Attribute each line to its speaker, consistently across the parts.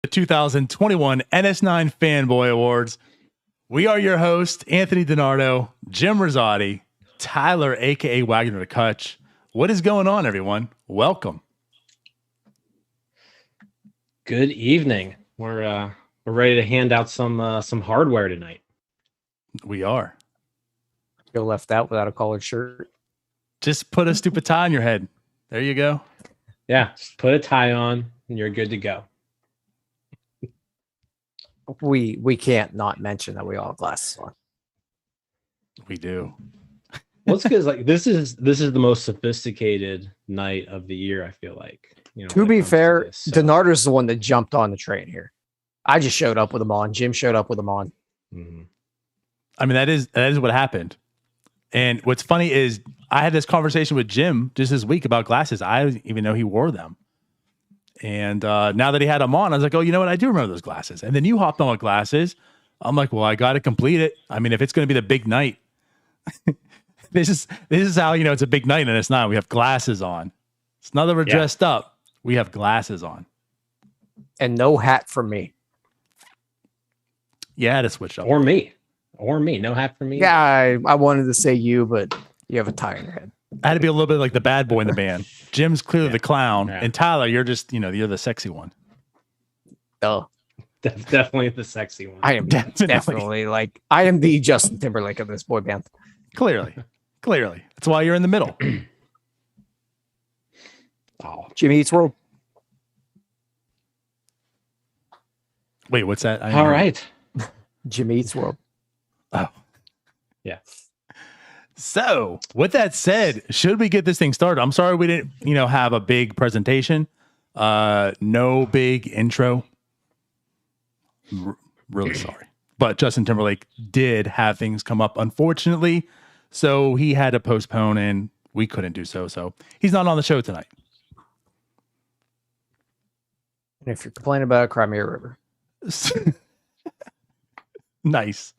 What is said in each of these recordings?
Speaker 1: The 2021 NS9 Fanboy Awards. We are your hosts, Anthony DiNardo, Jim Rosati, Tyler, aka Wagner the Kutch. What is going on, everyone? Welcome.
Speaker 2: Good evening. We're ready to hand out some hardware tonight.
Speaker 1: We are.
Speaker 3: You're left out without a collared shirt.
Speaker 1: Just put a stupid tie on your head. There you go.
Speaker 2: Yeah, just put a tie on and you're good to go.
Speaker 3: We can't not mention that we all have glasses on.
Speaker 1: We do.
Speaker 2: Well, it's because like this is the most sophisticated night of the year. I feel like. You know,
Speaker 3: To be fair,
Speaker 2: so.
Speaker 3: DiNardo's the one that jumped on the train here. I just showed up with them on. Jim showed up with them on.
Speaker 2: Mm-hmm.
Speaker 1: I mean, that is what happened. And what's funny is I had this conversation with Jim just this week about glasses. I didn't even know he wore them. And now that he had them on, I was like, oh, you know what? I do remember those glasses. And then you hopped on with glasses. I'm like, well, I got to complete it. I mean, if it's going to be the big night, this is how, you know, it's a big night and it's not. We have glasses on. It's not that we're dressed up. We have glasses on.
Speaker 3: And no hat for me.
Speaker 1: Yeah, I had to switch up.
Speaker 2: Or me. No hat for me.
Speaker 3: Yeah, I wanted to say you, but you have a tie on your head.
Speaker 1: I had to be a little bit like the bad boy in the band. Jim's clearly the clown.
Speaker 2: Yeah.
Speaker 1: And Tyler, you're just, you know, you're the sexy one.
Speaker 3: Oh,
Speaker 2: Definitely the sexy one.
Speaker 3: I am definitely like, I am the Justin Timberlake of this boy band.
Speaker 1: Clearly. That's why you're in the middle.
Speaker 2: Oh,
Speaker 3: Jimmy Eats World.
Speaker 1: Wait, what's that?
Speaker 2: all right.
Speaker 3: Jimmy Eats World.
Speaker 1: Oh.
Speaker 2: Yeah.
Speaker 1: So, with that said, should we get this thing started? I'm sorry we didn't, you know, have a big presentation. No big intro. Really sorry. But Justin Timberlake did have things come up, unfortunately. So he had to postpone and we couldn't do so. So he's not on the show tonight.
Speaker 3: And if you're complaining about it, cry me a river.
Speaker 1: Nice.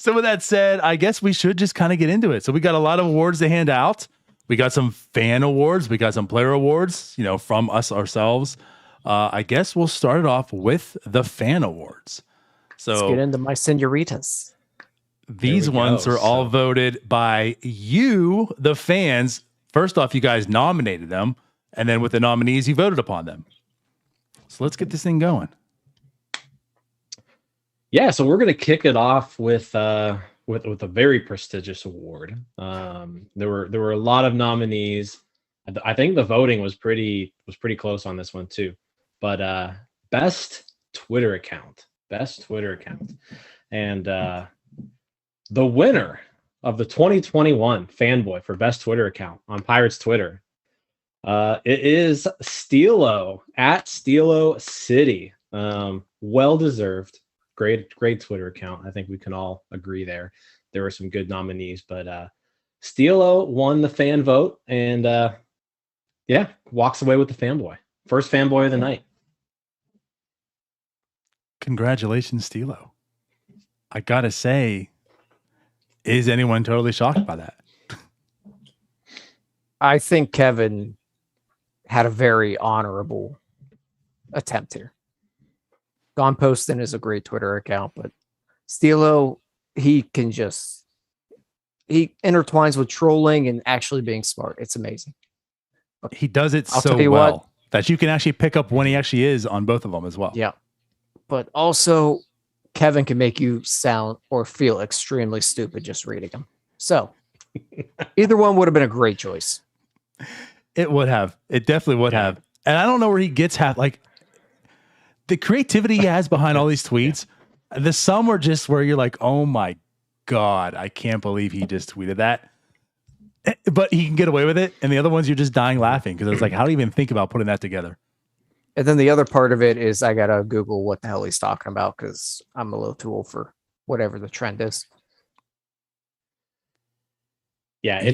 Speaker 1: So with that said, I guess we should just kind of get into it. So we got a lot of awards to hand out. We got some fan awards. We got some player awards, you know, from us ourselves. I guess we'll start it off with the fan awards. So
Speaker 3: Let's get into my senoritas.
Speaker 1: these ones are all voted by you, the fans. First off, you guys nominated them. And then with the nominees, you voted upon them. So let's get this thing going.
Speaker 2: Yeah, so we're going to kick it off with a very prestigious award. There were a lot of nominees. I think the voting was pretty close on this one too. But best Twitter account, and the winner of the 2021 Fanboy for best Twitter account on Pirates Twitter, it is Steelo at Steelo City. Well deserved. Great Twitter account. I think we can all agree there. There were some good nominees, but Steelo won the fan vote and walks away with the Fanboy. First Fanboy of the night.
Speaker 1: Congratulations, Steelo. I gotta say, is anyone totally shocked by that?
Speaker 3: I think Kevin had a very honorable attempt here. Gone Postin is a great Twitter account, but Steelo, he intertwines with trolling and actually being smart. It's amazing.
Speaker 1: He does it
Speaker 3: I'll
Speaker 1: so
Speaker 3: tell you
Speaker 1: well
Speaker 3: what,
Speaker 1: that you can actually pick up when he actually is on both of them as well.
Speaker 3: yeah. But also, Kevin can make you sound or feel extremely stupid just reading them. So either one would have been a great choice.
Speaker 1: It would have. It definitely would have. And I don't know where he gets like the creativity he has behind all these tweets. The some are just where you're like, oh my God, I can't believe he just tweeted that. But he can get away with it. And the other ones, you're just dying laughing because I was like, how do you even think about putting that together?
Speaker 3: And then the other part of it is I got to Google what the hell he's talking about because I'm a little too old for whatever the trend is.
Speaker 2: Yeah, he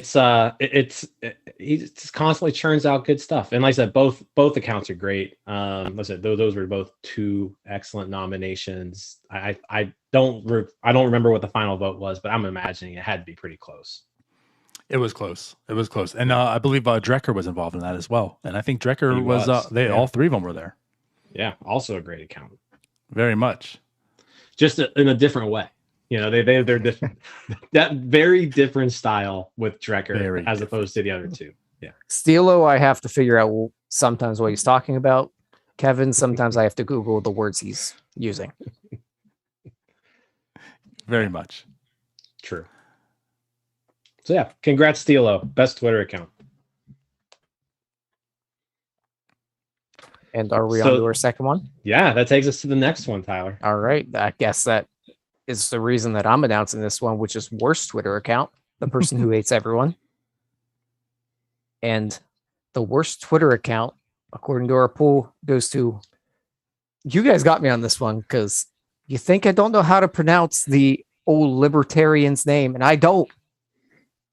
Speaker 2: just constantly churns out good stuff. And like I said, both accounts are great. Like I said, those were both two excellent nominations. I don't remember what the final vote was, but I'm imagining it had to be pretty close.
Speaker 1: It was close. And I believe Drecker was involved in that as well. And I think Drecker was. All three of them were there.
Speaker 2: Yeah, also a great account.
Speaker 1: Very much.
Speaker 2: Just in a different way. You know, they're different. That very different style with Drecker as opposed to the other two. Yeah.
Speaker 3: Steelo, I have to figure out sometimes what he's talking about. Kevin, sometimes I have to Google the words he's using.
Speaker 1: Very much.
Speaker 2: True. So yeah, congrats, Steelo. Best Twitter account.
Speaker 3: And are we on to our second one?
Speaker 2: Yeah, that takes us to the next one, Tyler.
Speaker 3: All right. I guess that is the reason that I'm announcing this one, which is worst Twitter account, the person who hates everyone. And the worst Twitter account, according to our poll, goes to, you guys got me on this one because you think I don't know how to pronounce the old libertarian's name, and I don't.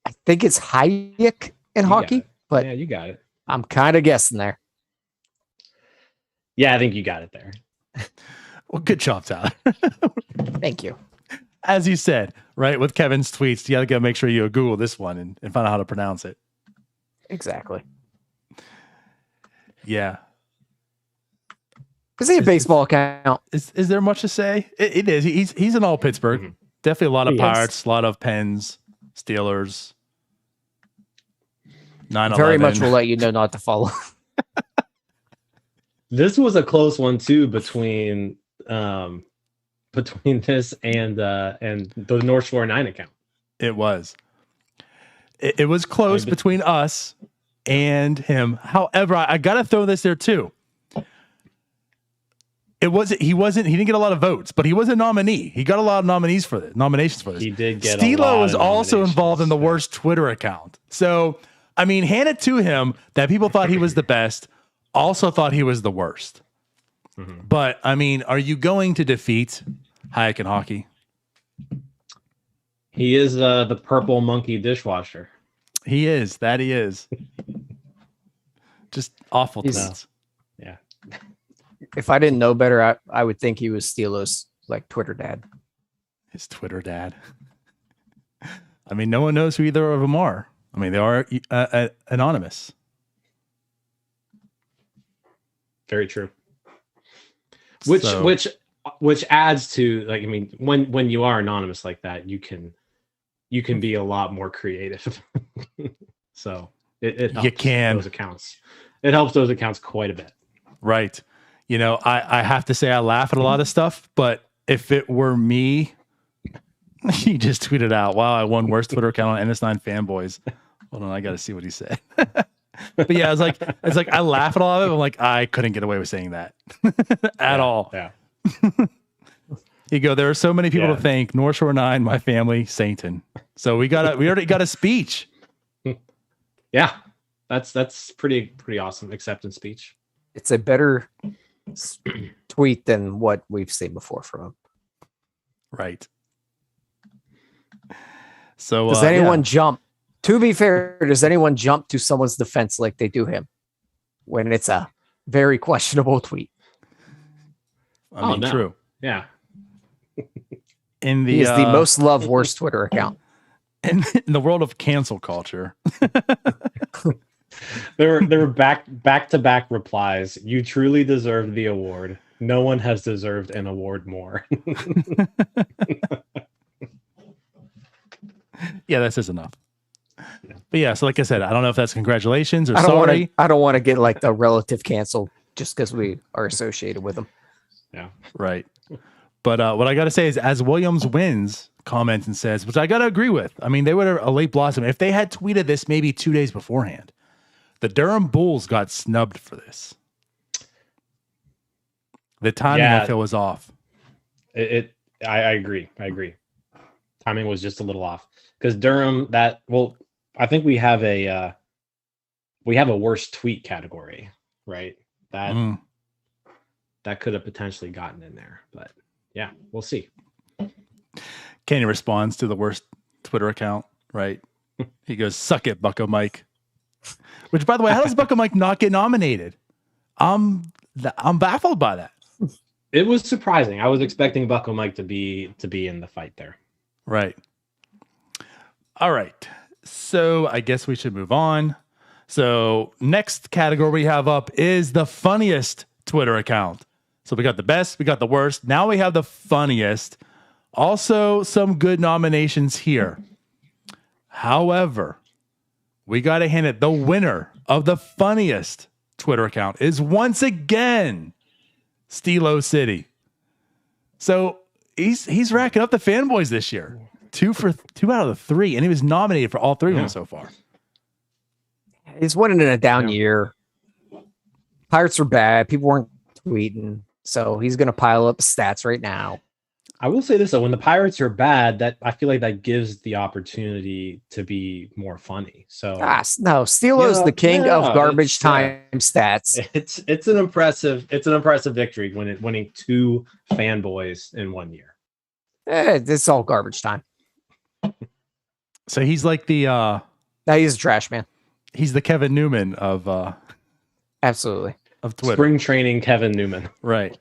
Speaker 3: I think it's Hayek in hockey, but
Speaker 2: yeah, you got it.
Speaker 3: I'm kind of guessing there.
Speaker 2: Yeah, I think you got it there.
Speaker 1: Well, good job, Tyler.
Speaker 3: Thank you.
Speaker 1: As you said, right, with Kevin's tweets, you got to make sure you Google this one and find out how to pronounce it.
Speaker 3: Exactly.
Speaker 1: Yeah.
Speaker 3: Is he a baseball account?
Speaker 1: Is there much to say? It is. He's in all Pittsburgh. Mm-hmm. Definitely a lot of Pirates, a lot of Pens, Steelers. 9/11.
Speaker 3: Very much will let you know not to follow.
Speaker 2: This was a close one too between this and the North Shore 9 account.
Speaker 1: It was. It was close between us and him. However, I gotta throw this there too. He didn't get a lot of votes, but he was a nominee. He got a lot of nominations for this.
Speaker 2: He did get
Speaker 1: Steelo was also involved in the worst Twitter account. So, I mean, hand it to him that people thought he was the best, also thought he was the worst. Mm-hmm. But, I mean, are you going to defeat Hayek in hockey?
Speaker 2: He is the purple monkey dishwasher.
Speaker 1: He is. That he is. Just awful tweets.
Speaker 2: Yeah.
Speaker 3: If I didn't know better, I would think he was Steelo's like Twitter dad.
Speaker 1: His Twitter dad. I mean, no one knows who either of them are. I mean, they are anonymous.
Speaker 2: Very true. Which adds to, like, I mean, when you are anonymous like that, you can be a lot more creative. So it helps those accounts. It helps those accounts quite a bit.
Speaker 1: Right. You know, I have to say I laugh at a lot of stuff, but if it were me, he just tweeted out, "Wow, I won worst Twitter account on NS9 Fanboys." Hold on, I got to see what he said. But yeah, it's like I laugh at all of it. I'm like, I couldn't get away with saying that at all.
Speaker 2: Yeah.
Speaker 1: You go. There are so many people to thank. North Shore 9, my family, Satan. So we already got a speech.
Speaker 2: Yeah, that's pretty awesome acceptance speech.
Speaker 3: It's a better tweet than what we've seen before from him.
Speaker 1: Right. So
Speaker 3: does anyone jump? To be fair, does anyone jump to someone's defense like they do him when it's a very questionable tweet?
Speaker 1: I mean,
Speaker 2: no.
Speaker 1: True.
Speaker 2: Yeah.
Speaker 3: He is the most loved worst Twitter account.
Speaker 1: In the world of cancel culture.
Speaker 2: There were back-to-back replies. You truly deserve the award. No one has deserved an award more.
Speaker 1: Yeah, that says enough. Yeah. But yeah, so like I said, I don't know if that's congratulations or
Speaker 3: I
Speaker 1: sorry.
Speaker 3: don't want to get like the relative cancel just because we are associated with them.
Speaker 2: Yeah.
Speaker 1: Right. But what I got to say is, as Williams wins, comments and says, which I got to agree with. I mean, they would have a late blossom. If they had tweeted this maybe 2 days beforehand, the Durham Bulls got snubbed for this. The timing, I feel, was off.
Speaker 2: I agree. Timing was just a little off because Durham. I think we have a worst tweet category, right? That could have potentially gotten in there, but yeah, we'll see.
Speaker 1: Kenny responds to the worst Twitter account, right? He goes, "Suck it, Bucko Mike." Which, by the way, how does Bucko Mike not get nominated? I'm baffled by that.
Speaker 2: It was surprising. I was expecting Bucko Mike to be in the fight there.
Speaker 1: Right. All right. So I guess we should move on. So next category we have up is the funniest Twitter account. So we got the best, we got the worst. Now we have the funniest. Also, some good nominations here. However, we got to hand it. The winner of the funniest Twitter account is once again Stilo City. So he's racking up the fanboys this year. 2 out of the 3, and he was nominated for all 3 of them so far.
Speaker 3: He's winning in a down year. Pirates were bad. People weren't tweeting, so he's going to pile up stats right now.
Speaker 2: I will say this though: when the Pirates are bad, that I feel like that gives the opportunity to be more funny. So
Speaker 3: no, Steelo's the king of garbage time stats.
Speaker 2: It's an impressive victory winning 2 fanboys in 1 year.
Speaker 3: It's all garbage time.
Speaker 1: So he's like the
Speaker 3: now he's a trash man.
Speaker 1: He's the Kevin Newman of
Speaker 3: absolutely
Speaker 1: of Twitter.
Speaker 2: Spring training Kevin Newman.
Speaker 1: Right.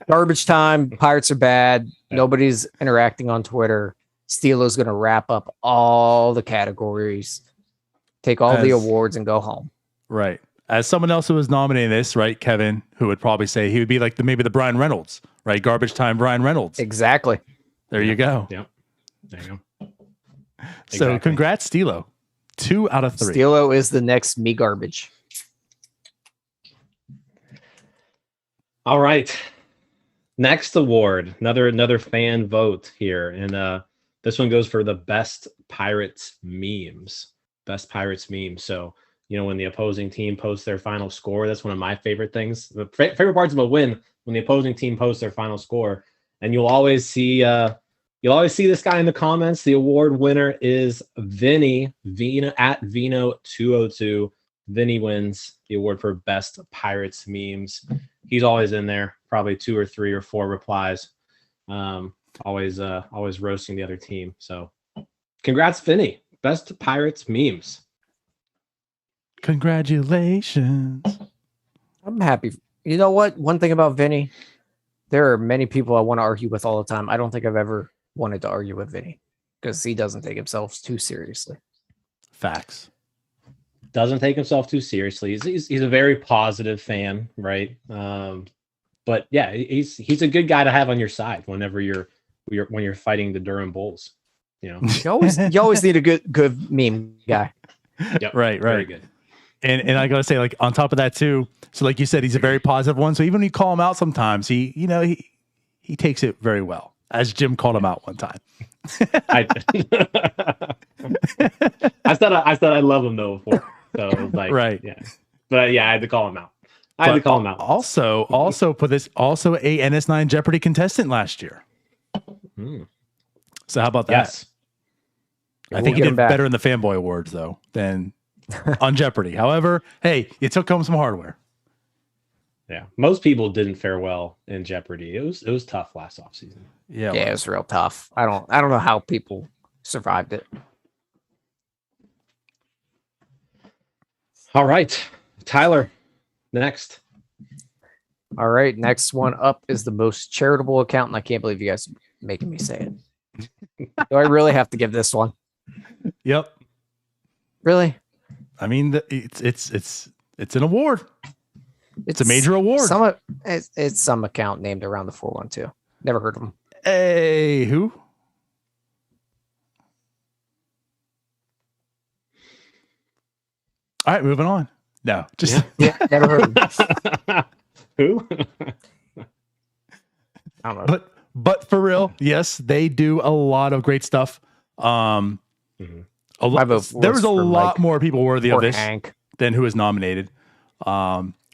Speaker 3: Garbage time. Pirates are bad. Nobody's interacting on Twitter. Steelo's going to wrap up all the categories, take all the awards, and go home.
Speaker 1: Right. As someone else who was nominating this, right, Kevin, who would probably say he would be like maybe the Brian Reynolds, right? Garbage time Brian Reynolds.
Speaker 3: Exactly.
Speaker 1: There you go.
Speaker 2: Yep. There you go.
Speaker 1: So congrats, Stilo. 2 out of 3.
Speaker 3: Stilo is the next me garbage.
Speaker 2: All right. Next award, another fan vote here. And this one goes for the best Pirates memes. Best Pirates memes. So, when the opposing team posts their final score, that's one of my favorite things. The favorite parts of a win, when the opposing team posts their final score. And you'll always see this guy in the comments. The award winner is Vinny at Vino202. Vinny wins the award for best Pirates memes. He's always in there, probably 2 or 3 or 4 replies. Always roasting the other team. So congrats, Vinny. Best Pirates memes.
Speaker 1: Congratulations.
Speaker 3: I'm happy. You know what? One thing about Vinny, there are many people I want to argue with all the time. I don't think I've ever wanted to argue with Vinny because he doesn't take himself too seriously.
Speaker 1: Facts.
Speaker 2: Doesn't take himself too seriously. He's a very positive fan, right? But yeah, he's a good guy to have on your side whenever you're fighting the Durham Bulls. You
Speaker 3: always need a good meme guy.
Speaker 1: Yep, right.
Speaker 2: Very good.
Speaker 1: And I gotta say, like on top of that too. So like you said, he's a very positive one. So even when you call him out, sometimes he takes it very well. As Jim called him out one time.
Speaker 2: I said I love him though before. So it was like,
Speaker 1: right.
Speaker 2: Yeah. But yeah, I had to call him out. Also
Speaker 1: put this also a NS9 Jeopardy contestant last year. So how about that?
Speaker 2: Yes.
Speaker 1: I think he did better in the Fanboy Awards though than on Jeopardy. However, hey, you took home some hardware.
Speaker 2: Yeah, most people didn't fare well in Jeopardy. It was tough last offseason.
Speaker 3: Yeah, it was real tough. I don't know how people survived it.
Speaker 2: All right, Tyler, next.
Speaker 3: All right, next one up is the most charitable account, and I can't believe you guys are making me say it. Do I really have to give this one?
Speaker 1: Yep.
Speaker 3: Really?
Speaker 1: I mean, it's an award. It's a major award.
Speaker 3: It's some account named around the 412. Never heard of them.
Speaker 1: Hey, who? All right, moving on. No, just
Speaker 3: never heard of them.
Speaker 2: Who?
Speaker 3: I don't know.
Speaker 1: But for real, yes, they do a lot of great stuff. There was a lot more people worthy of this than who is nominated.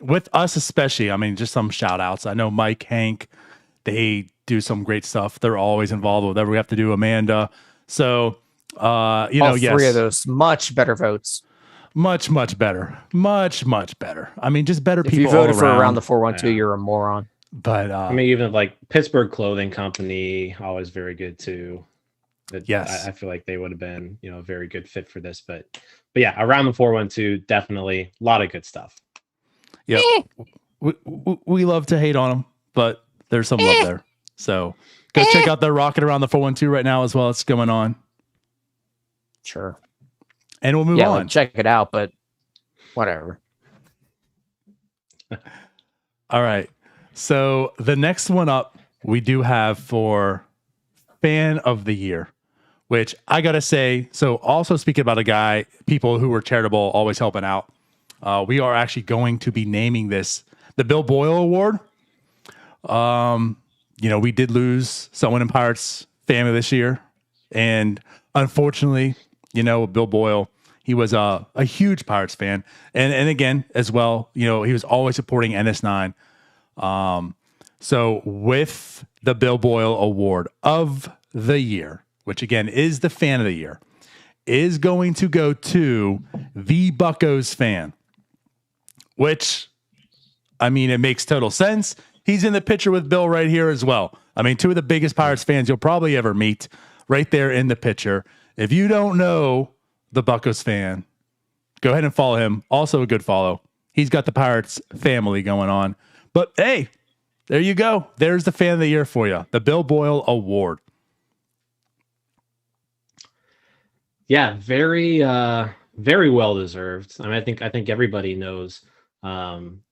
Speaker 1: With us especially, I mean, just some shout outs. I know Mike, Hank, they do some great stuff. They're always involved with whatever we have to do. Amanda. So, all
Speaker 3: three of those much better votes.
Speaker 1: Much better. Much better. I mean, just better people.
Speaker 3: If you voted
Speaker 1: all
Speaker 3: for
Speaker 1: around.
Speaker 3: around the 412, you're a moron.
Speaker 1: But
Speaker 2: I mean, even like Pittsburgh Clothing Company, always very good too.
Speaker 1: Yes,
Speaker 2: I feel like they would have been, a very good fit for this. But yeah, around the 412, definitely a lot of good stuff.
Speaker 1: Yeah, we love to hate on them, but there's some love there. So go check out their rocket around the 412 right now as well. It's going on.
Speaker 3: Sure.
Speaker 1: And we'll move on.
Speaker 3: Check it out, but whatever.
Speaker 1: All right. So the next one up, we do have for fan of the year, which I got to say, so also speaking about a guy, people who were charitable, always helping out. We are actually going to be naming this the Bill Boyle Award. We did lose someone in Pirates family this year. And unfortunately, Bill Boyle, he was a huge Pirates fan. And again, as well, he was always supporting NS9. So with the Bill Boyle Award of the year, which again is the fan of the year, is going to go to the Buccos fan, which, I mean, it makes total sense. He's in the picture with Bill right here as well. I mean, two of the biggest Pirates fans you'll probably ever meet right there in the picture. If you don't know the Buccos fan, go ahead and follow him. Also a good follow. He's got the Pirates family going on. But hey, there you go. There's the fan of the year for you. The Bill Boyle Award.
Speaker 2: Yeah, very well deserved. I mean, I think everybody knows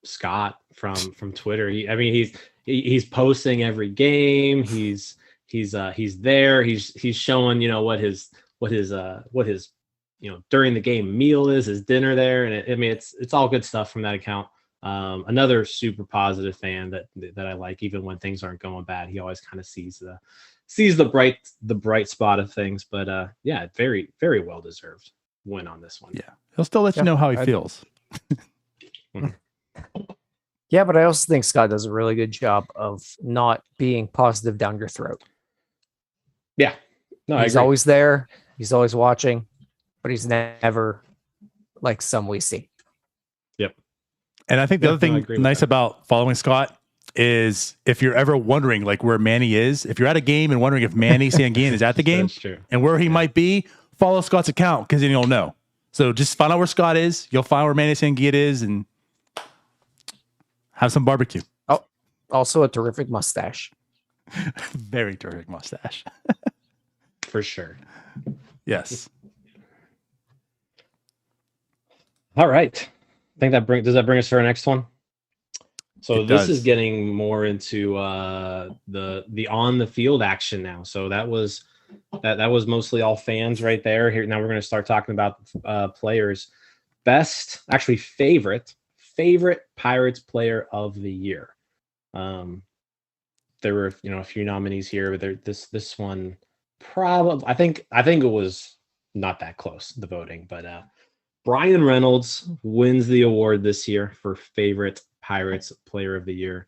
Speaker 2: Scott from Twitter. He's posting every game. He's there. He's showing what his during the game meal is, his dinner there, and it's all good stuff from that account. Another super positive fan that I like, even when things aren't going bad. He always kind of sees the bright spot of things. But yeah, very, very well deserved win on this one.
Speaker 1: Yeah, he'll still let you know how he feels.
Speaker 3: Yeah, but I also think Scott does a really good job of not being positive down your throat.
Speaker 2: Yeah, no,
Speaker 3: he's always there. He's always watching, but he's never like some we see.
Speaker 2: Yep.
Speaker 1: And I think the other thing nice about following Scott is if you're ever wondering like where Manny is, if you're at a game and wondering if Manny Sanguine is at the game and where he might be, follow Scott's account because then you'll know. So just find out where Scott is. You'll find where Manny Sanguine is and have some barbecue.
Speaker 3: Oh, also a terrific mustache.
Speaker 1: Very terrific mustache.
Speaker 2: For sure.
Speaker 1: Yes.
Speaker 2: All right. I think does that bring us to our next one? So this is getting more into the on the field action now. So that was mostly all fans right there. Here now we're going to start talking about players. Favorite Pirates player of the year. There were a few nominees here, but this one probably I think it was not that close, the voting, but Brian Reynolds wins the award this year for favorite Pirates player of the year.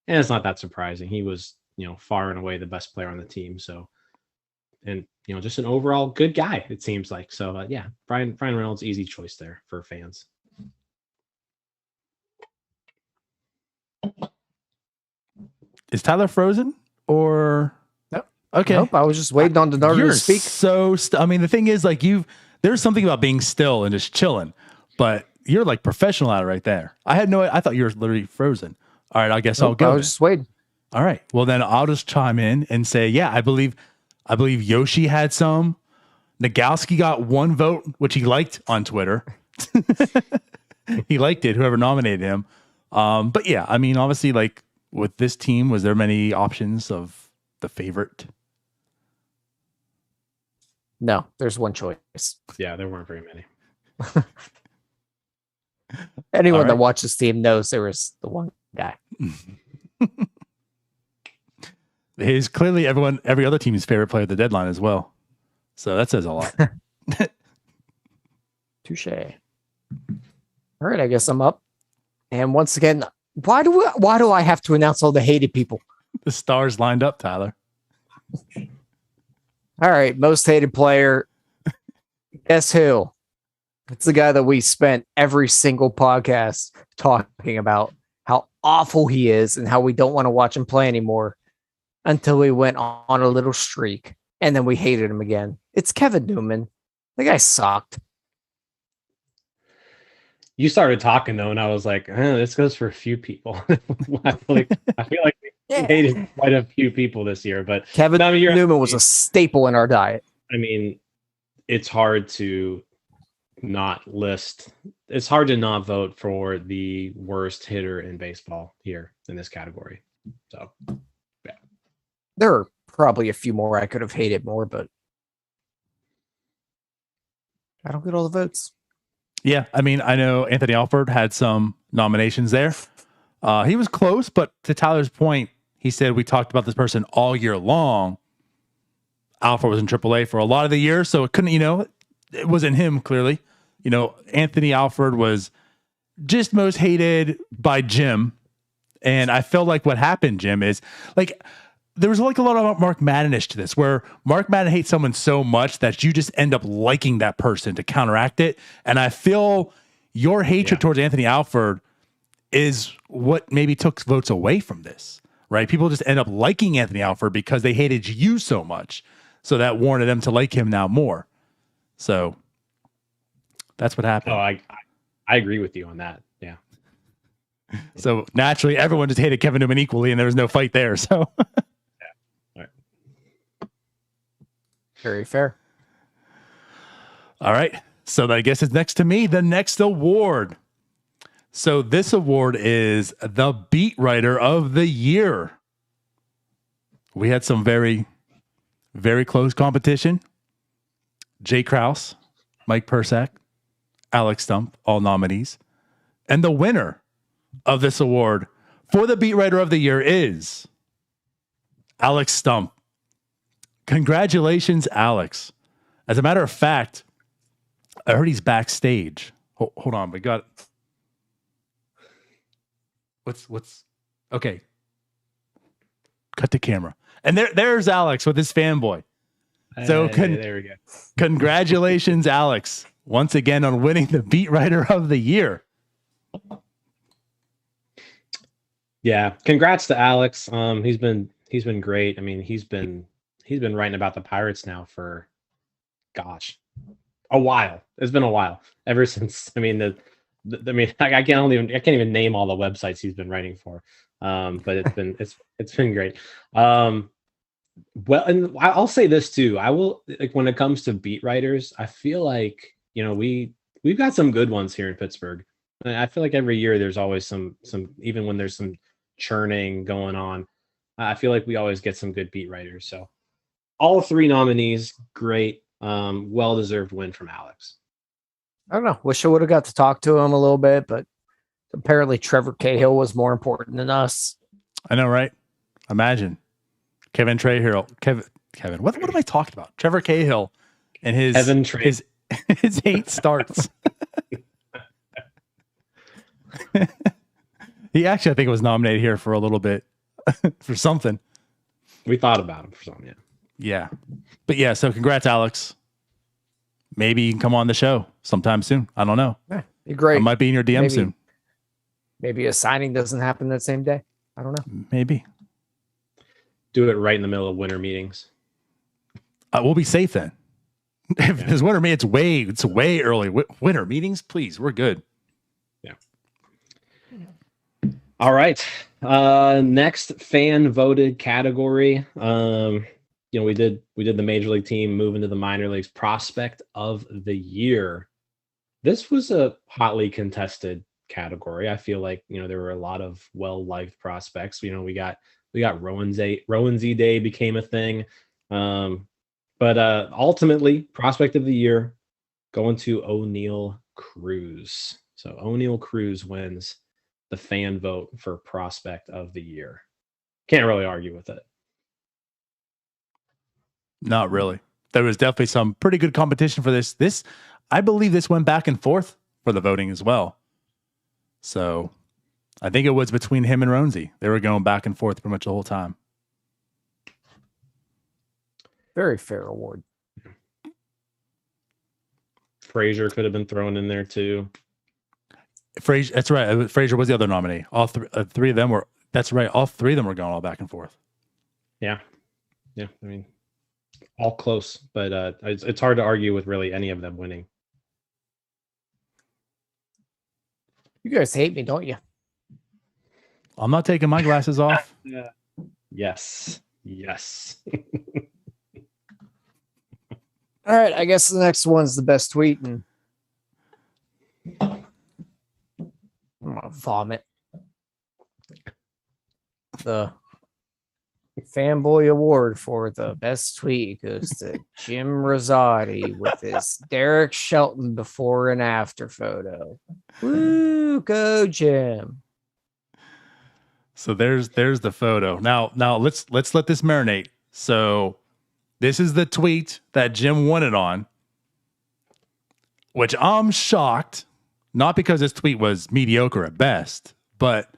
Speaker 2: And it's not that surprising. He was, far and away the best player on the team. So, and, just an overall good guy, it seems like. So, yeah, Brian Reynolds, easy choice there for fans.
Speaker 1: Is Tyler frozen or?
Speaker 3: Nope.
Speaker 1: Okay.
Speaker 3: Nope. I was just waiting on the Darter to speak.
Speaker 1: The thing is, like, there's something about being still and just chilling, but you're like professional at it right there. I thought you were literally frozen. All right, I guess I'll go.
Speaker 3: I was just waiting.
Speaker 1: All right. Well, then I'll just chime in and say, yeah, I believe Yoshi had some. Nagowski got one vote, which he liked on Twitter. He liked it, whoever nominated him. But yeah, I mean, obviously, like with this team, was there many options of the favorite?
Speaker 3: No, there's one choice.
Speaker 2: Yeah, there weren't very many.
Speaker 3: Anyone that watches this team knows there was the one guy.
Speaker 1: He's clearly every other team's favorite player at the deadline as well. So that says a lot.
Speaker 3: Touche. All right, I guess I'm up. And once again, why do I have to announce all the hated people?
Speaker 1: The stars lined up, Tyler.
Speaker 3: All right, most hated player. Guess who? It's the guy that we spent every single podcast talking about how awful he is and how we don't want to watch him play anymore until we went on a little streak and then we hated him again. It's Kevin Newman. The guy sucked.
Speaker 2: You started talking though, and I was like, this goes for a few people. I feel like we hated quite a few people this year, but
Speaker 3: Kevin Newman was a staple in our diet.
Speaker 2: I mean, it's hard to not list it's hard to not vote for the worst hitter in baseball here in this category. So, yeah.
Speaker 3: There are probably a few more I could have hated more, but I don't get all the votes.
Speaker 1: Yeah, I mean, I know Anthony Alford had some nominations there. He was close, but to Tyler's point, he said we talked about this person all year long. Alford was in AAA for a lot of the year, so it couldn't, it wasn't him, clearly. Anthony Alford was just most hated by Jim. And I felt like what happened, Jim, is like there was like a lot of Mark Madden-ish to this, where Mark Madden hates someone so much that you just end up liking that person to counteract it. And I feel your hatred towards Anthony Alford is what maybe took votes away from this, right? People just end up liking Anthony Alford because they hated you so much. So that warranted them to like him now more. So that's what happened.
Speaker 2: Oh, I agree with you on that. Yeah.
Speaker 1: So naturally, everyone just hated Kevin Newman equally, and there was no fight there. So,
Speaker 2: All right.
Speaker 3: Very fair.
Speaker 1: All right. So I guess it's next to me, the next award. So this award is the Beat Writer of the Year. We had some very, very close competition. Jay Krause, Mike Persak, Alex Stump, all nominees. And the winner of this award for the Beat Writer of the Year is Alex Stump. Congratulations, Alex. As a matter of fact, I heard he's backstage. Hold on, we got... What's... Okay. Cut the camera. And there's Alex with his fanboy. So
Speaker 2: there we go.
Speaker 1: Congratulations, Alex, once again on winning the Beat Writer of the Year.
Speaker 2: Yeah, congrats to Alex. He's been great. I mean, he's been writing about the Pirates now for, gosh, a while. It's been a while ever since. I mean, I can't even name all the websites he's been writing for. But it's been great. Well, and I'll say this too. I will, like, when it comes to beat writers, I feel like, we've got some good ones here in Pittsburgh. And I feel like every year there's always some, even when there's some churning going on, I feel like we always get some good beat writers. So all three nominees, great, well-deserved win from Alex.
Speaker 3: I don't know. Wish I would have got to talk to him a little bit, but apparently Trevor Cahill was more important than us.
Speaker 1: I know, right? Imagine. Kevin, what am I talking about? Trevor Cahill and his 8 starts. He actually, I think, was nominated here for a little bit for something.
Speaker 2: We thought about him for something, yeah.
Speaker 1: Yeah. But yeah, so congrats, Alex. Maybe you can come on the show sometime soon. I don't know.
Speaker 3: Yeah, you're great.
Speaker 1: I might be in your DM soon.
Speaker 3: Maybe a signing doesn't happen that same day. I don't know.
Speaker 1: Maybe.
Speaker 2: Do it right in the middle of winter meetings.
Speaker 1: We'll be safe then. If there's winter meetings, it's way early. Winter meetings, please. We're good.
Speaker 2: Yeah. All right. Next fan voted category. We did the major league team move into the minor leagues. Prospect of the year. This was a hotly contested category. I feel like there were a lot of well-liked prospects. We got Rowanzy Day became a thing. But ultimately, prospect of the year going to O'Neal Cruz. So O'Neal Cruz wins the fan vote for prospect of the year. Can't really argue with it.
Speaker 1: Not really. There was definitely some pretty good competition for this. I believe this went back and forth for the voting as well. So I think it was between him and Roansy. They were going back and forth pretty much the whole time.
Speaker 3: Very fair award.
Speaker 2: Frazier could have been thrown in there too.
Speaker 1: Frazier, that's right. Frazier was the other nominee. All three of them were. That's right. All three of them were going all back and forth.
Speaker 2: Yeah. I mean, all close, but it's hard to argue with really any of them winning.
Speaker 3: You guys hate me, don't you?
Speaker 1: I'm not taking my glasses off.
Speaker 2: Yeah. Yes.
Speaker 3: All right, I guess the next one's the best tweet, and I'm gonna vomit. The Fanboy Award for the best tweet goes to Jim Rosati with his Derek Shelton before and after photo. Woo, go Jim.
Speaker 1: So there's the photo. Now let's let this marinate. So this is the tweet that Jim won it on, which I'm shocked, not because this tweet was mediocre at best, but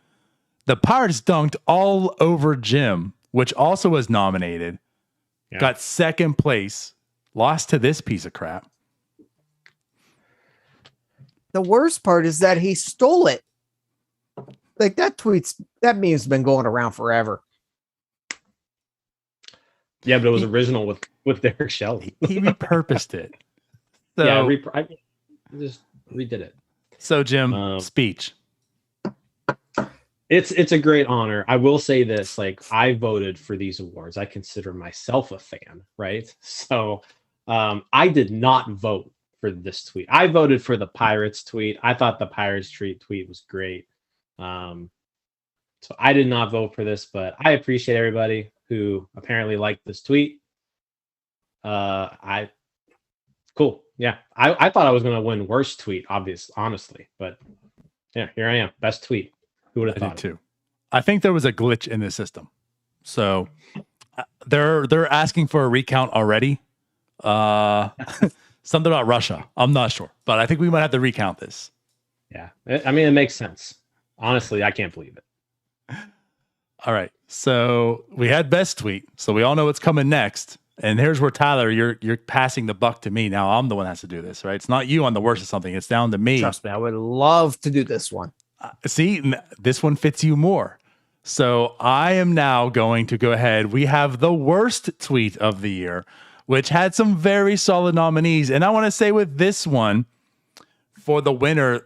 Speaker 1: the Pirates dunked all over Jim, which also was nominated, got second place, lost to this piece of crap.
Speaker 3: The worst part is that he stole it. Like that meme's been going around forever.
Speaker 2: Yeah, but it was original with Derek Shelton.
Speaker 1: He repurposed it. So,
Speaker 2: yeah, I just redid it.
Speaker 1: So Jim, speech.
Speaker 2: It's a great honor. I will say this, like, I voted for these awards. I consider myself a fan, right? So I did not vote for this tweet. I voted for the Pirates tweet. I thought the Pirates tweet was great. So I did not vote for this, but I appreciate everybody who apparently liked this tweet. Cool. Yeah. I thought I was going to win worst tweet, honestly, but yeah, here I am. Best tweet. Who would have thought?
Speaker 1: I did too. I think there was a glitch in the system. So they're asking for a recount already. Something about Russia. I'm not sure, but I think we might have to recount this.
Speaker 2: Yeah. I mean, it makes sense. Honestly, I can't believe it.
Speaker 1: All right. So we had best tweet. So we all know what's coming next. And here's where, Tyler, you're passing the buck to me. Now I'm the one that has to do this, right? It's not you on the worst of something. It's down to me.
Speaker 3: Trust me, I would love to do this one.
Speaker 1: See, this one fits you more. So I am now going to go ahead. We have the worst tweet of the year, which had some very solid nominees. And I want to say with this one, for the winner,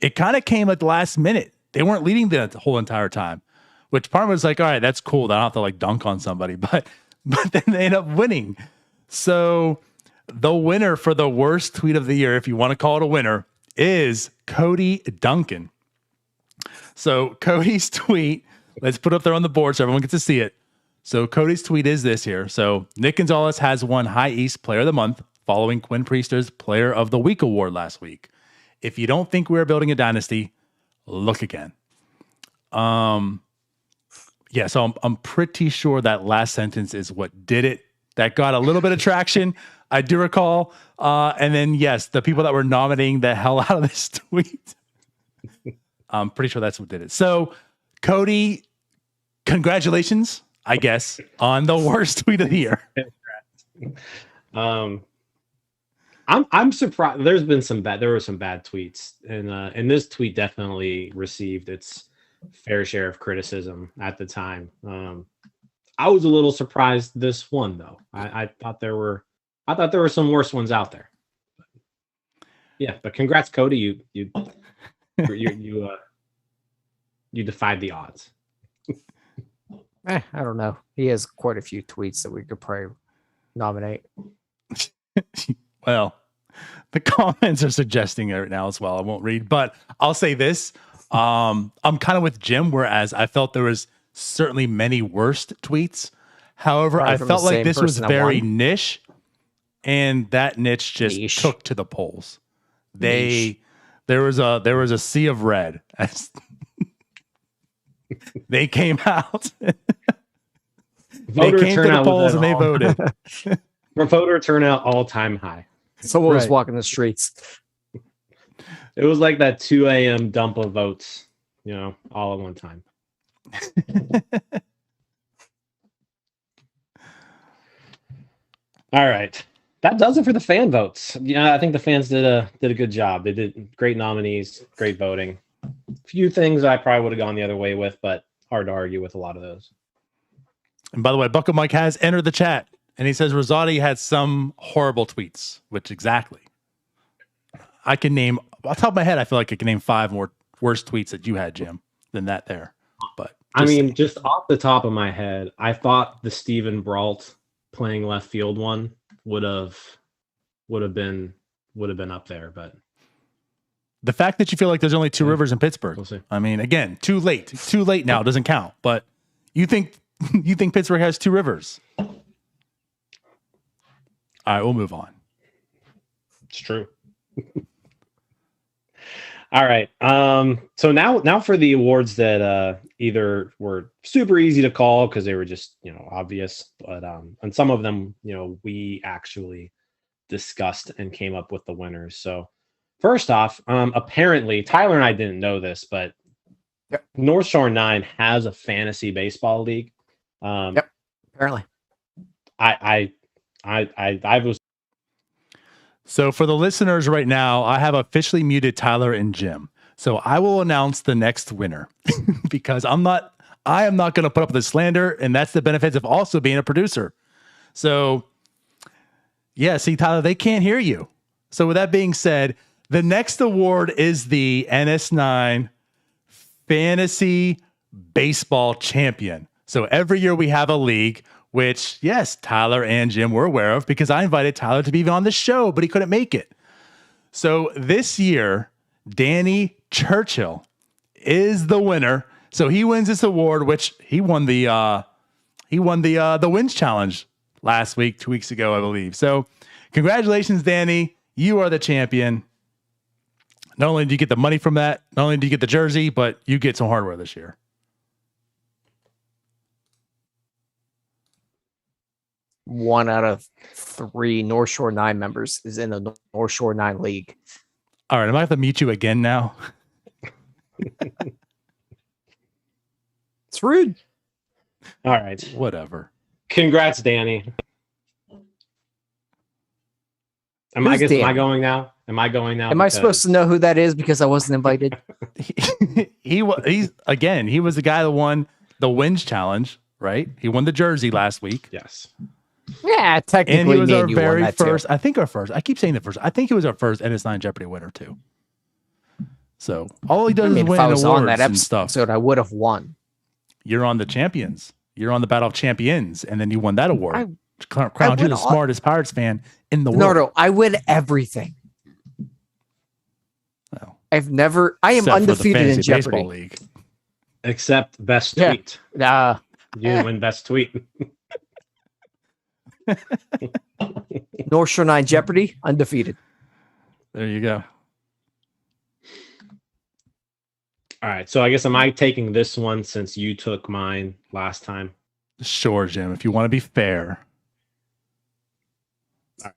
Speaker 1: it kind of came at the last minute. They weren't leading the whole entire time, which part of it was like, all right, that's cool. I don't have to like dunk on somebody, but then they end up winning. So the winner for the worst tweet of the year, if you want to call it a winner, is Cody Duncan. So Cody's tweet, let's put it up there on the board so everyone gets to see it. So Cody's tweet is this here. So Nick Gonzalez has won High East Player of the Month following Quinn Priester's Player of the Week award last week. If you don't think we're building a dynasty, look again. Yeah, so I'm pretty sure that last sentence is what did it. That got a little bit of traction, I do recall. And then, yes, the people that were nominating the hell out of this tweet, I'm pretty sure that's what did it. So, Cody, congratulations, I guess, on the worst tweet of the year.
Speaker 2: I'm surprised. There were some bad tweets, and this tweet definitely received its fair share of criticism at the time. I was a little surprised this one though. I thought there were some worse ones out there. Yeah, but congrats, Cody. You defied the odds.
Speaker 3: I don't know. He has quite a few tweets that we could probably nominate.
Speaker 1: Well, the comments are suggesting it right now as well. I won't read, but I'll say this. I'm kind of with Jim, whereas I felt there was certainly many worst tweets. However, I felt like this was very niche, and that niche just took to the polls. There was a sea of red as they came out. They came to the polls and they voted.
Speaker 2: Voter turnout all-time high.
Speaker 3: Someone was walking the streets.
Speaker 2: It was like that 2 a.m. dump of votes, all at one time. All right. That does it for the fan votes. Yeah, I think the fans did a good job. They did great nominees, great voting. A few things I probably would have gone the other way with, but hard to argue with a lot of those.
Speaker 1: And by the way, Bucket Mike has entered the chat, and he says Rosati had some horrible tweets, which exactly. I can name, off the top of my head, I feel like I can name 5 more worse tweets that you had, Jim, than that there. But
Speaker 2: just off the top of my head, I thought the Steven Brault playing left field one would have been up there, but
Speaker 1: The fact that you feel like there's only two rivers in Pittsburgh.
Speaker 2: We'll see.
Speaker 1: I mean, again, too late now. It doesn't count. But you think Pittsburgh has two rivers? All right, we'll move on.
Speaker 2: It's true. All right. So now for the awards that either were super easy to call because they were just obvious, but and some of them we actually discussed and came up with the winners. So first off, apparently Tyler and I didn't know this, but North Shore 9 has a fantasy baseball league.
Speaker 3: Apparently.
Speaker 2: I was.
Speaker 1: So for the listeners right now, I have officially muted Tyler and Jim. So I will announce the next winner because I am not going to put up with the slander, and that's the benefits of also being a producer. So yeah, see Tyler, they can't hear you. So with that being said, the next award is the NS9 Fantasy Baseball Champion. So every year we have a league, which, yes, Tyler and Jim were aware of because I invited Tyler to be on the show, but he couldn't make it. So this year, Danny Churchill is the winner. So he wins this award, which he won the wins challenge last week, 2 weeks ago, I believe. So congratulations, Danny. You are the champion. Not only do you get the money from that, not only do you get the jersey, but you get some hardware this year.
Speaker 3: One out of 3 North Shore 9 members is in the North Shore 9 league.
Speaker 1: All right, am I going to meet you again now?
Speaker 3: It's rude.
Speaker 2: All right.
Speaker 1: Whatever.
Speaker 2: Congrats, Danny. Am I going now? Am I going now?
Speaker 3: Am I supposed to know who that is because I wasn't invited?
Speaker 1: He was the guy that won the wins challenge, right? He won the jersey last week.
Speaker 2: Yes.
Speaker 3: Yeah, technically.
Speaker 1: And he was our very first, I think I keep saying the first. I think he was our first NS9 Jeopardy winner too. So all he does is win awards
Speaker 3: on that
Speaker 1: and stuff.
Speaker 3: So I would have won.
Speaker 1: You're on the champions. You're on the Battle of Champions, and then you won that award. Crowned you the smartest Pirates fan in the world.
Speaker 3: No, I win everything.
Speaker 1: Well,
Speaker 3: I am undefeated in Jeopardy.
Speaker 1: League.
Speaker 2: Except best tweet. You win best tweet.
Speaker 3: North Shore 9 Jeopardy, undefeated.
Speaker 1: There you go.
Speaker 2: All right. So I guess am I taking this one since you took mine last time?
Speaker 1: Sure, Jim. If you want to be fair.
Speaker 2: All right.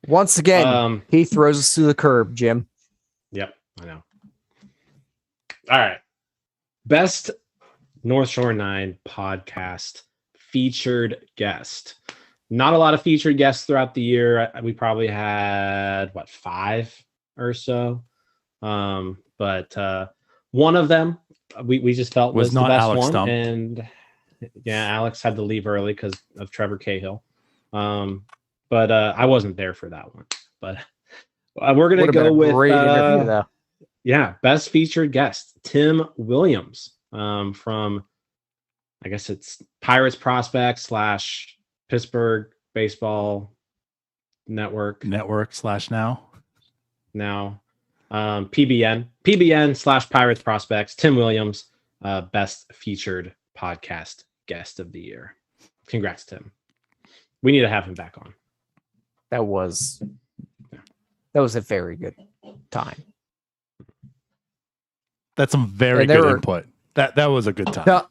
Speaker 3: Once again, he throws us to the curb, Jim.
Speaker 2: Yep, I know. All right. Best North Shore 9 podcast featured guest. Not a lot of featured guests throughout the year. We probably had 5 or so. But one of them we just felt was not the best Alex one. Stump. And yeah, Alex had to leave early because of Trevor Cahill. But I wasn't there for that one. But we're gonna go with great interview, though. Yeah, best featured guest, Tim Williams, from I guess it's Pirates Prospect / Pittsburgh Baseball Network /
Speaker 1: now
Speaker 2: PBN / Pirates Prospects. Tim Williams, best featured podcast guest of the year. Congrats, Tim. We need to have him back on.
Speaker 3: That was a very good time.
Speaker 1: That's some very good input. That was a good time.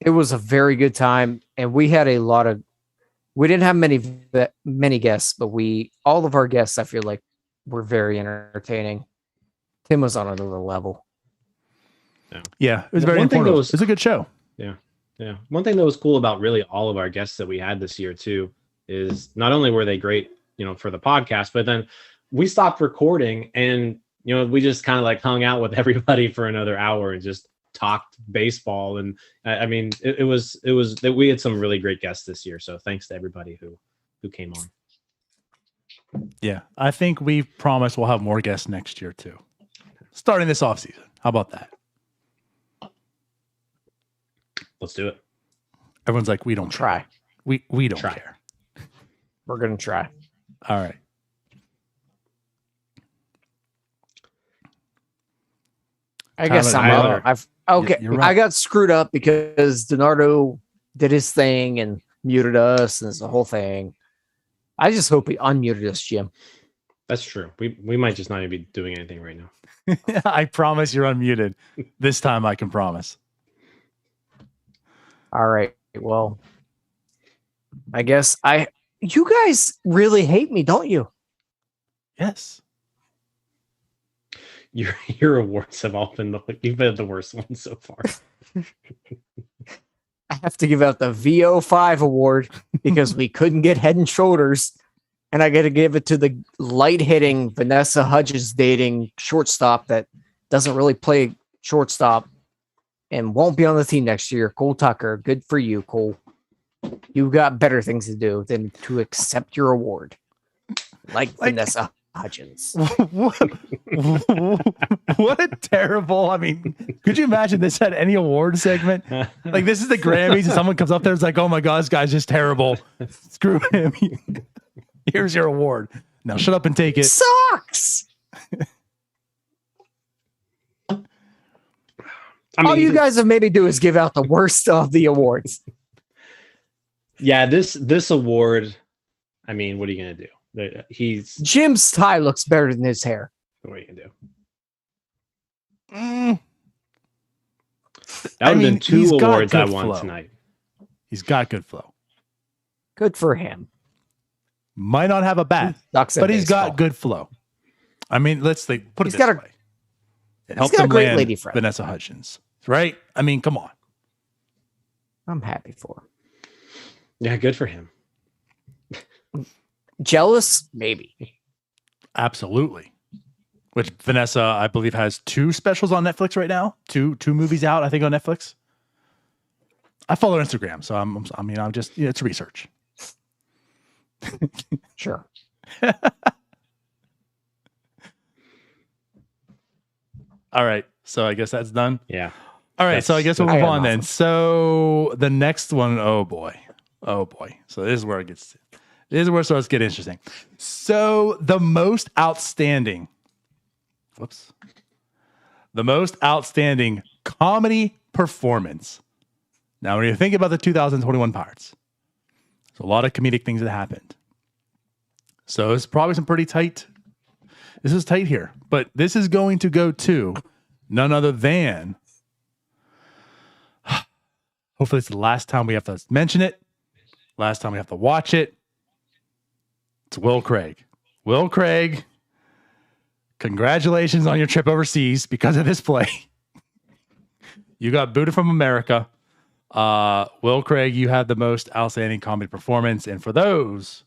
Speaker 3: It was a very good time, and we had we didn't have many guests, but all of our guests, I feel like, were very entertaining. Tim was on another level.
Speaker 1: Yeah, it was very informative. It was a good show.
Speaker 2: Yeah. One thing that was cool about really all of our guests that we had this year too is not only were they great, for the podcast, but then we stopped recording and we just kind of like hung out with everybody for another hour and just talked baseball. And I mean, it was that we had some really great guests this year. So thanks to everybody who came on.
Speaker 1: Yeah, I think we promised we'll have more guests next year too. Starting this off season. How about that?
Speaker 2: Let's do it.
Speaker 1: Everyone's like, we don't
Speaker 3: try.
Speaker 1: We don't care.
Speaker 3: We're gonna try.
Speaker 1: All right.
Speaker 3: I guess
Speaker 1: Tyler,
Speaker 3: I'm
Speaker 1: you
Speaker 3: up.
Speaker 1: are.
Speaker 3: Okay.
Speaker 1: You're right.
Speaker 3: I got screwed up because Donardo did his thing and muted us, and it's the whole thing. I just hope he unmuted us, Jim.
Speaker 2: That's true. We might just not even be doing anything right now.
Speaker 1: I promise you're unmuted. This time I can promise.
Speaker 3: All right. Well, I guess you guys really hate me, don't you?
Speaker 1: Yes.
Speaker 2: Your awards have all been you've been the worst ones so far.
Speaker 3: I have to give out the VO5 award because we couldn't get Head and Shoulders. And I got to give it to the light hitting Vanessa Hudgens dating shortstop that doesn't really play shortstop and won't be on the team next year. Cole Tucker. Good for you, Cole. You've got better things to do than to accept your award. Like Vanessa Hudgens.
Speaker 1: What a terrible. I mean, could you imagine this had any award segment? Like, this is the Grammys, and someone comes up there and is like, oh my God, this guy's just terrible. Screw him. Here's your award. Now shut up and take it.
Speaker 3: Sucks. All you guys have made me do is give out the worst of the awards.
Speaker 2: Yeah, this award, I mean, what are you gonna do?
Speaker 3: Jim's tie looks better than his hair.
Speaker 2: What are you gonna do? That would have been two awards I won tonight.
Speaker 1: He's got good flow.
Speaker 3: Good for him.
Speaker 1: Might not have a bat, but he's got good flow. I mean, let's put it this way. It helped him land lady friend. Vanessa Hudgens, right? I mean, come on.
Speaker 3: I'm happy for him.
Speaker 2: Yeah, good for him.
Speaker 3: Jealous? Maybe.
Speaker 1: Absolutely. Which Vanessa, I believe, has 2 specials on Netflix right now. Two movies out, I think, on Netflix. I follow her Instagram, so I'm just, it's research.
Speaker 3: Sure.
Speaker 1: All right. So I guess that's done.
Speaker 2: Yeah.
Speaker 1: All right. So I guess we'll move on then. So the next one, oh boy. So this is where it starts to get interesting. So the most outstanding comedy performance. Now, when you think about the 2021 Pirates, there's a lot of comedic things that happened. So it's probably some pretty tight. This is tight here, but this is going to go to none other than. Hopefully, it's the last time we have to mention it. Last time we have to watch it. It's Will Craig. Will Craig, congratulations on your trip overseas because of this play. You got booted from America. Will Craig, you had the most outstanding comedy performance. And for those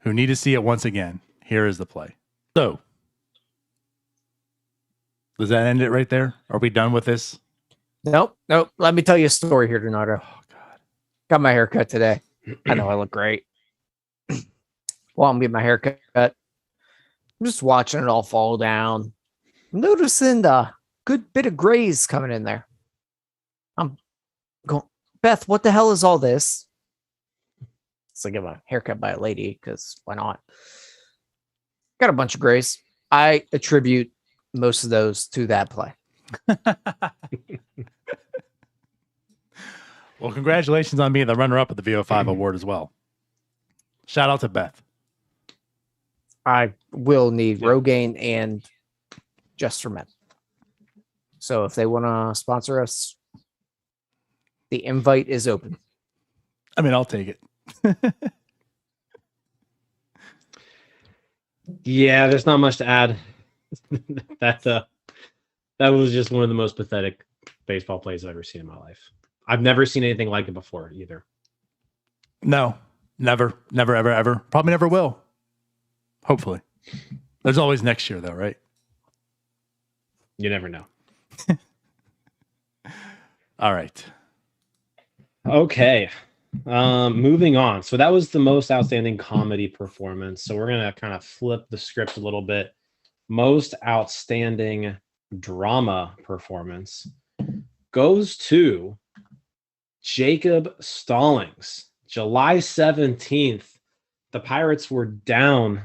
Speaker 1: who need to see it once again, here is the play. So, does that end it right there? Are we done with this?
Speaker 3: Nope. Let me tell you a story here, Donato. Oh, God. Got my hair cut today. I know I look great. While I'm getting my hair cut, I'm just watching it all fall down. I'm noticing the good bit of grays coming in there. I'm going, Beth, what the hell is all this? So I get my haircut by a lady, because why not? Got a bunch of grays. I attribute most of those to that play.
Speaker 1: Well, congratulations on being the runner-up of the VO5 award as well. Shout out to Beth.
Speaker 3: I will need Rogaine and Just for Men. So if they want to sponsor us, the invite is open.
Speaker 1: I mean, I'll take it.
Speaker 2: Yeah, there's not much to add. That was just one of the most pathetic baseball plays I've ever seen in my life. I've never seen anything like it before either.
Speaker 1: No, never, ever. Probably never will. Hopefully. There's always next year, though, right?
Speaker 2: You never know.
Speaker 1: All right.
Speaker 2: Okay. Moving on. So that was the most outstanding comedy performance. So we're going to kind of flip the script a little bit. Most outstanding drama performance goes to Jacob Stallings. July 17th, the Pirates were down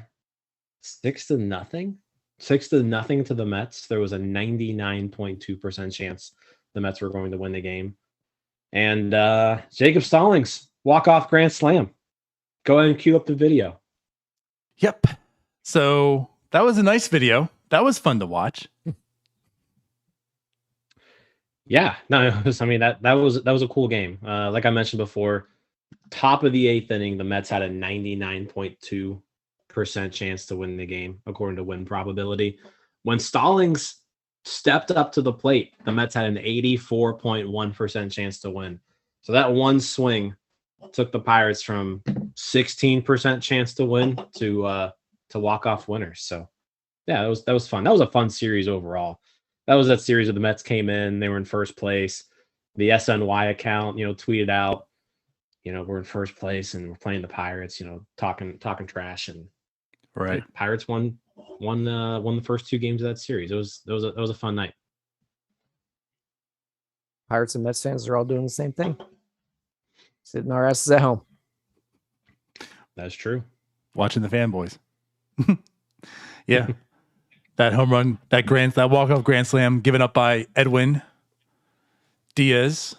Speaker 2: 6-0 6-0 to the Mets. There was a 99.2% chance the Mets were going to win the game. And Jacob Stallings, walk-off grand slam. Go ahead and cue up the video.
Speaker 1: Yep. So that was a nice video. That was fun to watch.
Speaker 2: Yeah, no, it was, I mean that was a cool game. Like I mentioned before, top of the 8th inning, the Mets had a 99.2% chance to win the game, according to win probability. When Stallings stepped up to the plate, the Mets had an 84.1% chance to win. So that one swing took the Pirates from 16% chance to win to walk-off winners. So yeah, that was fun. That was a fun series overall. That was that series where the Mets came in, they were in first place. The SNY account, tweeted out, we're in first place and we're playing the Pirates, talking trash, and
Speaker 1: right.
Speaker 2: Pirates won the first 2 games of that series. It was a fun night.
Speaker 3: Pirates and Mets fans are all doing the same thing. Sitting our asses at home.
Speaker 2: That's true.
Speaker 1: Watching the fanboys. Yeah. That home run, that walk-off grand slam given up by Edwin Diaz.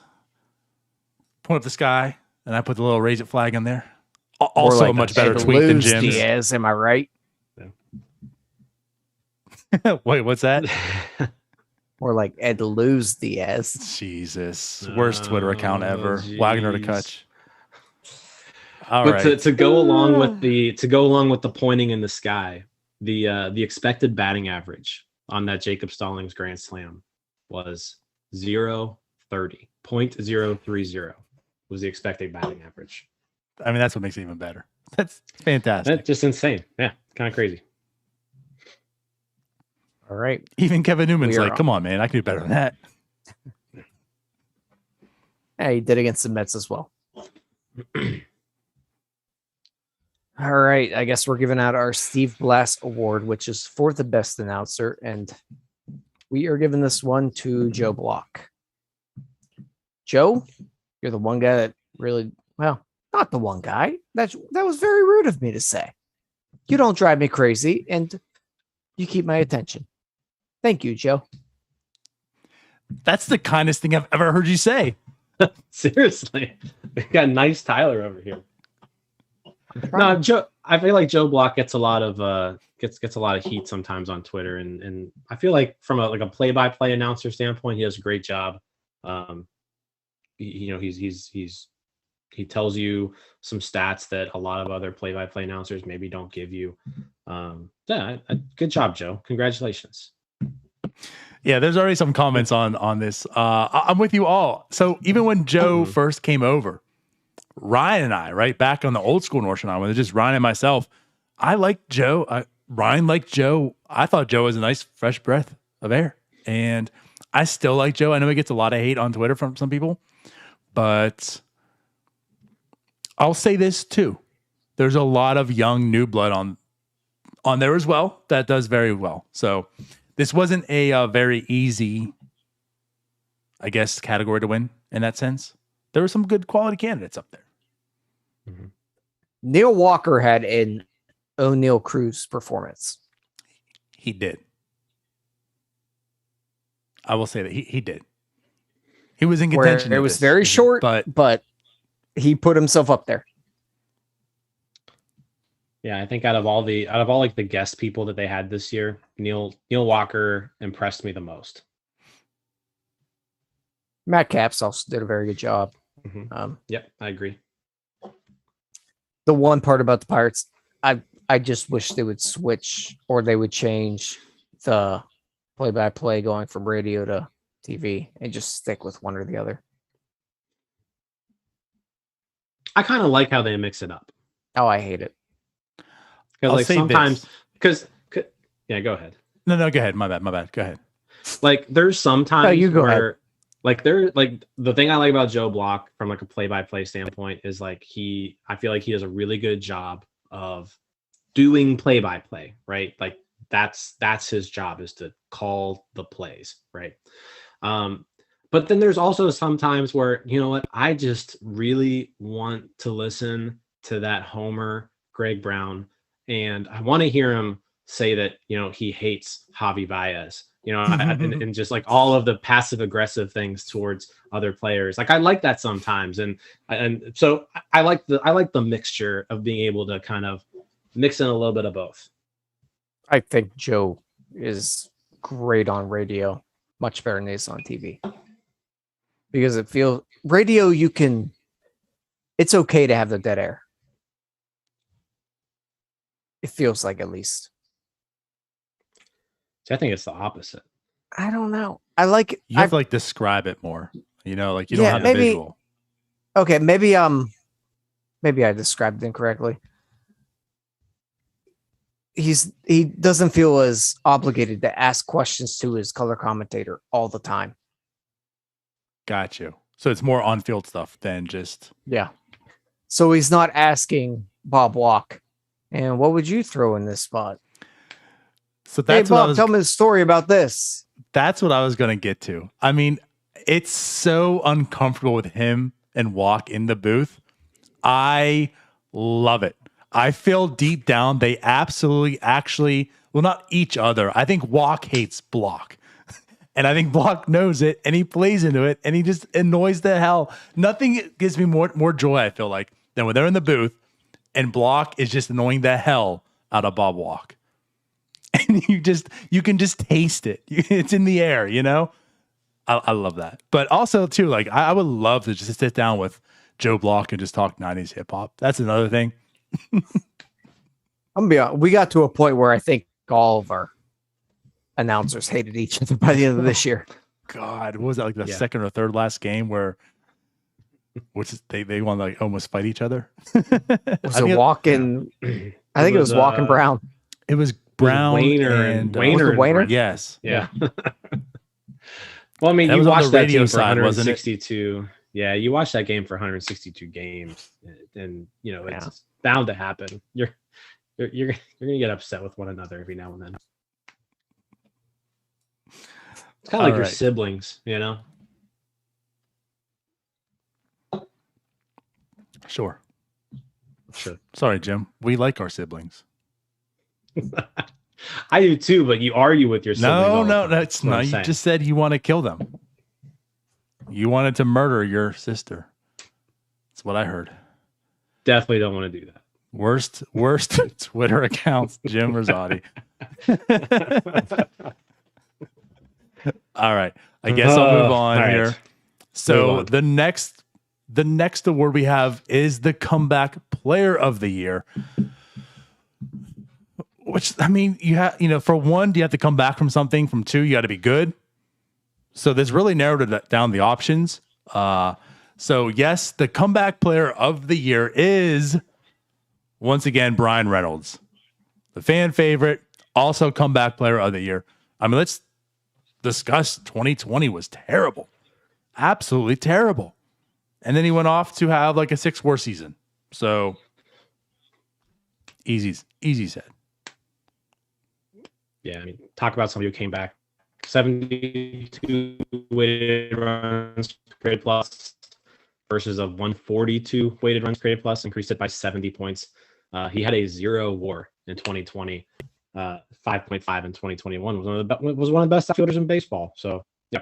Speaker 1: Point up the sky, and I put the little raise it flag on there. Also like a much better tweet than Jim's.
Speaker 3: Diaz, am I right?
Speaker 1: Yeah. Wait, what's that?
Speaker 3: More like Ed Luz Diaz.
Speaker 1: Jesus. Worst Twitter account ever.
Speaker 2: Geez.
Speaker 1: Wagner to Kutch. All
Speaker 2: but
Speaker 1: right.
Speaker 2: to go along with the pointing in the sky, the expected batting average on that Jacob Stallings grand slam was 0.30. 0.030 was the expected batting average.
Speaker 1: I mean, that's what makes it even better. That's fantastic.
Speaker 2: That's just insane. Yeah, kind of crazy.
Speaker 3: All right.
Speaker 1: Even Kevin Newman's like, come on, man, I can do better than that.
Speaker 3: Hey, he did against the Mets as well. All right. I guess we're giving out our Steve Blass Award, which is for the best announcer. And we are giving this one to Joe Block. Joe, you're the one guy that really, well, not the one guy. That was very rude of me to say. You don't drive me crazy, and you keep my attention. Thank you, Joe.
Speaker 1: That's the kindest thing I've ever heard you say.
Speaker 2: Seriously. We got nice Tyler over here. No, Joe. I feel like Joe Block gets a lot of gets a lot of heat sometimes on Twitter, and I feel like from a play-by-play announcer standpoint, he does a great job. He tells you some stats that a lot of other play-by-play announcers maybe don't give you. Good job, Joe. Congratulations.
Speaker 1: Yeah, there's already some comments on this. I'm with you all. So even when Joe first came over, Ryan and I, right back on the old school North Shore, when it's just Ryan and myself, I liked Joe. Ryan liked Joe. I thought Joe was a nice fresh breath of air, and I still like Joe. I know he gets a lot of hate on Twitter from some people, but I'll say this too: there's a lot of young new blood on there as well that does very well. So this wasn't a very easy, I guess, category to win in that sense. There were some good quality candidates up there.
Speaker 2: Mm-hmm.
Speaker 3: Neil Walker had an O'Neal Cruz performance.
Speaker 1: He did. I will say that he did. He was in contention.
Speaker 3: It was very short, but he put himself up there.
Speaker 2: Yeah, I think out of all like the guest people that they had this year, Neil Walker impressed me the most.
Speaker 3: Matt Capps also did a very good job.
Speaker 2: Mm-hmm. Yep, I agree.
Speaker 3: The one part about the Pirates, I just wish they would switch or they would change the play-by-play going from radio to TV and just stick with one or the other.
Speaker 2: I kind of like how they mix it up.
Speaker 3: Oh, I hate it.
Speaker 2: Because like sometimes, yeah, go ahead.
Speaker 1: No, go ahead. My bad. Go ahead.
Speaker 2: Like there's sometimes
Speaker 3: you go
Speaker 2: where
Speaker 3: ahead.
Speaker 2: Like the thing I like about Joe Block from like a play-by-play standpoint is like I feel like he does a really good job of doing play-by-play, right? Like that's his job, is to call the plays, right? But then there's also sometimes where, you know what, I just really want to listen to that homer Greg Brown, and I want to hear him say that, he hates Javi Baez, and just like all of the passive aggressive things towards other players. Like I like that sometimes. And so I like the mixture of being able to kind of mix in a little bit of both.
Speaker 3: I think Joe is great on radio, much better than he is on TV. Because it feels radio, it's okay to have the dead air. It feels like, at least.
Speaker 2: So I think it's the opposite.
Speaker 3: I don't know. I like it.
Speaker 1: You have to like describe it more. Like you don't have
Speaker 3: maybe,
Speaker 1: the visual.
Speaker 3: Okay, maybe I described it incorrectly. He doesn't feel as obligated to ask questions to his color commentator all the time.
Speaker 1: Got you. So it's more on-field stuff than just...
Speaker 3: Yeah. So he's not asking Bob Walk, and what would you throw in this spot?
Speaker 1: So that's
Speaker 3: hey, Bob, tell me the story about this.
Speaker 1: That's what I was going to get to. I mean, it's so uncomfortable with him and Walk in the booth. I love it. I feel deep down they actually, well, not each other. I think Walk hates Block. And I think Block knows it, and he plays into it, and he just annoys the hell. Nothing gives me more joy, I feel like, than when they're in the booth, and Block is just annoying the hell out of Bob Walk. And you can just taste it. It's in the air, I love that. But also, too, like, I would love to just sit down with Joe Block and just talk 90s hip-hop. That's another thing.
Speaker 3: I'm gonna be honest, we got to a point where I think all of our announcers hated each other by the end of this year.
Speaker 1: God, what was that, like the second or third last game where they want to like almost fight each other?
Speaker 3: Was it Walk and I think it was Walk and Brown.
Speaker 1: It was Brown and
Speaker 3: Wayner.
Speaker 1: Yes.
Speaker 2: Yeah. Well, I mean, you watched that game for 162. Yeah, you watched that game for 162 games, and it's bound to happen. You're gonna get upset with one another every now and then. It's kind of like your siblings,
Speaker 1: Sure. Sorry, Jim. We like our siblings.
Speaker 2: I do too, but you argue with your siblings.
Speaker 1: No, that's not. You just said you want to kill them. You wanted to murder your sister. That's what I heard.
Speaker 2: Definitely don't want to do that.
Speaker 1: Worst Twitter accounts, Jim Rosati. All right. I guess I'll move on here. Right. So the next award we have is the Comeback Player of the Year. Which, I mean, you have, for one, do you have to come back from something? From two, you got to be good. So this really narrowed down the options. So yes, the Comeback Player of the Year is once again Brian Reynolds, the fan favorite, also Comeback Player of the Year. I mean, let's discuss 2020 was terrible, absolutely terrible, and then he went off to have like a 6-war season. So easy said.
Speaker 2: Yeah, I mean, talk about somebody who came back 72 weighted runs created plus versus a 142 weighted runs created plus, increased it by 70 points. He had a 0 WAR in 2020, 5.5 in 2021. Was one of the best outfielders in baseball. So yeah,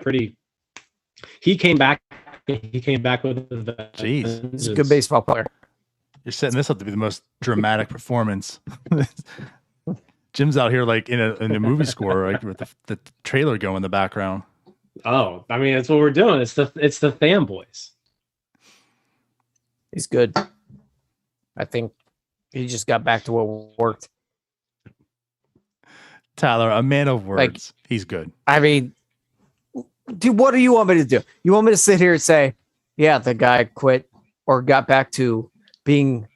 Speaker 2: he came back with
Speaker 1: Jeez,
Speaker 3: he's a good baseball player.
Speaker 1: You're setting this up to be the most dramatic performance. Jim's out here like in a movie score, like with the trailer going in the background.
Speaker 2: Oh, I mean, that's what we're doing. It's the fanboys.
Speaker 3: He's good. I think he just got back to what worked.
Speaker 1: Tyler, a man of words. He's good.
Speaker 3: I mean, dude, what do you want me to do? You want me to sit here and say, yeah, the guy quit or got back to being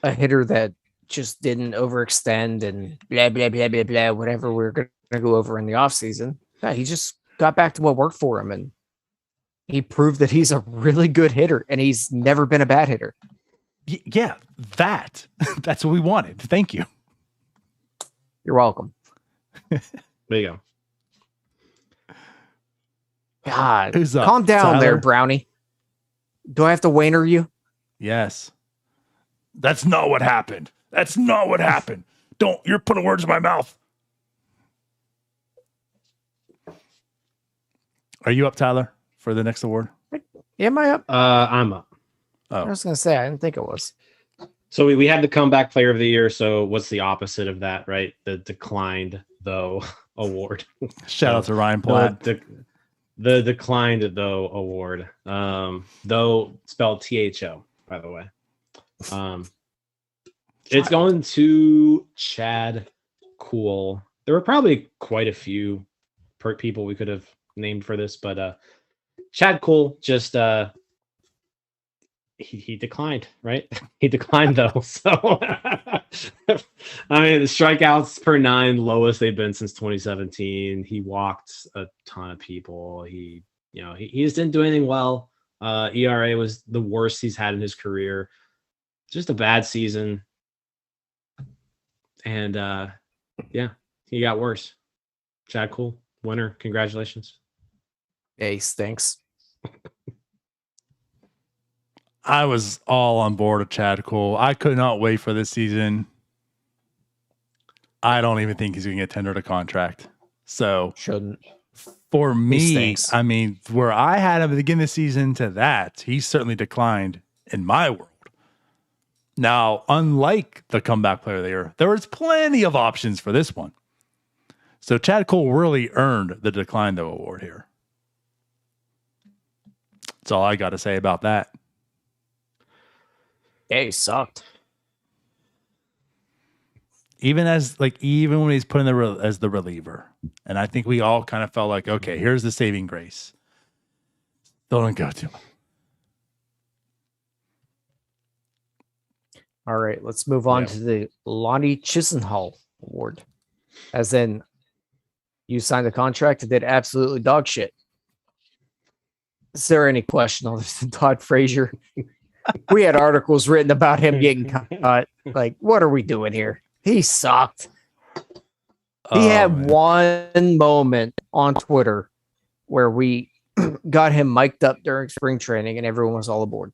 Speaker 3: a hitter that just didn't overextend and blah, blah, blah, blah, blah, whatever we're going to go over in the offseason. Yeah, he just got back to what worked for him, and he proved that he's a really good hitter, and he's never been a bad hitter.
Speaker 1: Yeah, that's what we wanted. Thank you.
Speaker 3: You're welcome.
Speaker 2: There you go.
Speaker 3: God, calm down, Tyler? There, Brownie. Do I have to Wayner you?
Speaker 1: Yes. That's not what happened. That's not what happened. You're putting words in my mouth. Are you up, Tyler, for the next award?
Speaker 3: Am I up?
Speaker 2: I'm up.
Speaker 3: I was going to say, I didn't think it was.
Speaker 2: So we had the comeback player of the year. So what's the opposite of that, right? The declined though award.
Speaker 1: Shout out to Ryan Platt.
Speaker 2: The declined though award. Though spelled THO, by the way. It's going to Chad Cool. There were probably quite a few people we could have named for this, but Chad Cool just he declined, right? He declined though. So I mean, the strikeouts per 9, lowest they've been since 2017. He walked a ton of people. He just didn't do anything well. ERA was the worst he's had in his career. Just a bad season. And yeah, he got worse. Chad Cool, winner. Congratulations.
Speaker 3: Hey, stinks.
Speaker 1: I was all on board with Chad Cole. I could not wait for this season. I don't even think he's going to get tendered a contract. So
Speaker 3: Shouldn't.
Speaker 1: For me,
Speaker 3: stinks.
Speaker 1: I mean, where I had him at the beginning of the season to that, he certainly declined in my world. Now, unlike the comeback player of the year, there was plenty of options for this one. So Chad Cole really earned the decline though award here. That's all I got to say about that.
Speaker 3: Yeah, he sucked.
Speaker 1: Even when he's put in as the reliever, and I think we all kind of felt like, okay, here's the saving grace. Don't go to him.
Speaker 3: All right, let's move on to the Lonnie Chisenhall Award. As in, you signed the contract and did absolutely dog shit. Is there any question other than Todd Frazier? We had articles written about him getting cut. Like, what are we doing here? He sucked. He had one moment on Twitter where we got him mic'd up during spring training and everyone was all aboard,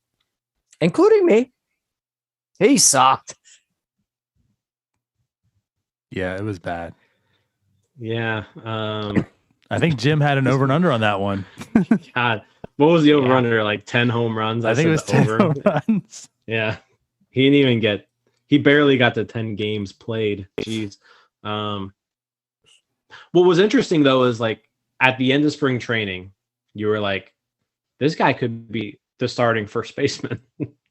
Speaker 3: including me. He sucked.
Speaker 1: Yeah, it was bad.
Speaker 2: Yeah.
Speaker 1: I think Jim had an over and under on that one.
Speaker 2: God, what was the over under? Like 10 home runs?
Speaker 1: I think it was 10 home runs.
Speaker 2: Yeah. He didn't even he barely got to 10 games played. Jeez. What was interesting though is like at the end of spring training, you were like, this guy could be the starting first baseman,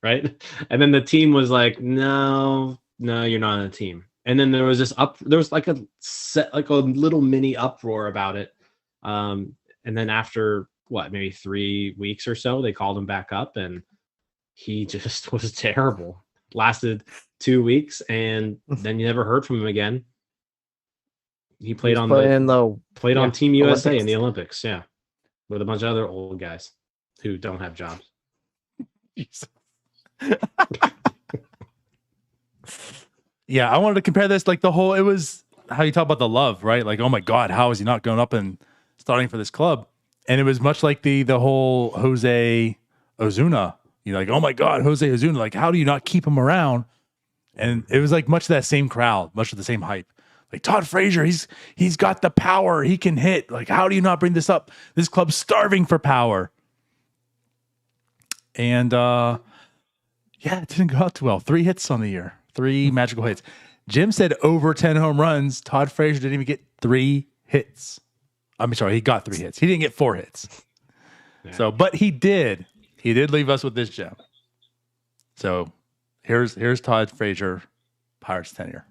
Speaker 2: right? And then the team was like, no, you're not on the team. And then there was like a little mini uproar about it. And then after maybe 3 weeks or so, they called him back up and he just was terrible. Lasted 2 weeks and then you never heard from him again. He played on Team USA in the Olympics, yeah, with a bunch of other old guys who don't have jobs.
Speaker 1: Yeah, I wanted to compare this it was how you talk about the love, right? Like, oh my God, how is he not going up and starting for this club? And it was much like the whole Jose Ozuna. You're like, oh my God, Jose Ozuna, like, how do you not keep him around? And it was like much of that same crowd, much of the same hype. Like Todd Frazier, he's got the power, he can hit. Like, how do you not bring this up? This club's starving for power. And it didn't go out too well. 3 hits on the year, 3 magical hits. Jim said over 10 home runs. Todd Frazier didn't even get 3 hits. I'm sorry, he got 3 hits. He didn't get 4 hits. Yeah. So, but he did leave us with this gem. So here's Todd Frazier, Pirates tenure.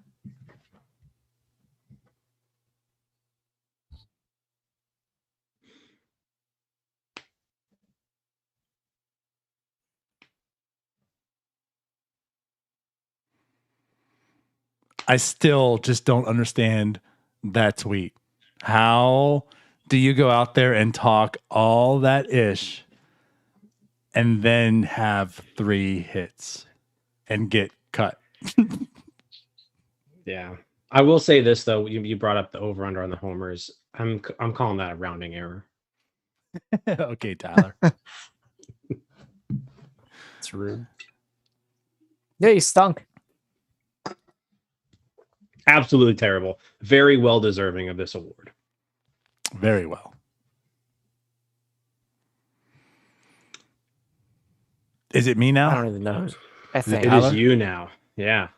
Speaker 1: I still just don't understand that tweet. How do you go out there and talk all that ish and then have 3 hits and get cut?
Speaker 2: Yeah. I will say this though, you brought up the over under on the homers. I'm calling that a rounding error.
Speaker 1: Okay, Tyler.
Speaker 3: It's rude. Yeah, he stunk.
Speaker 2: absolutely terrible. Very well deserving of this award.
Speaker 1: Very well. Is it me now?
Speaker 3: I don't even know. I think
Speaker 2: It is you now. Yeah,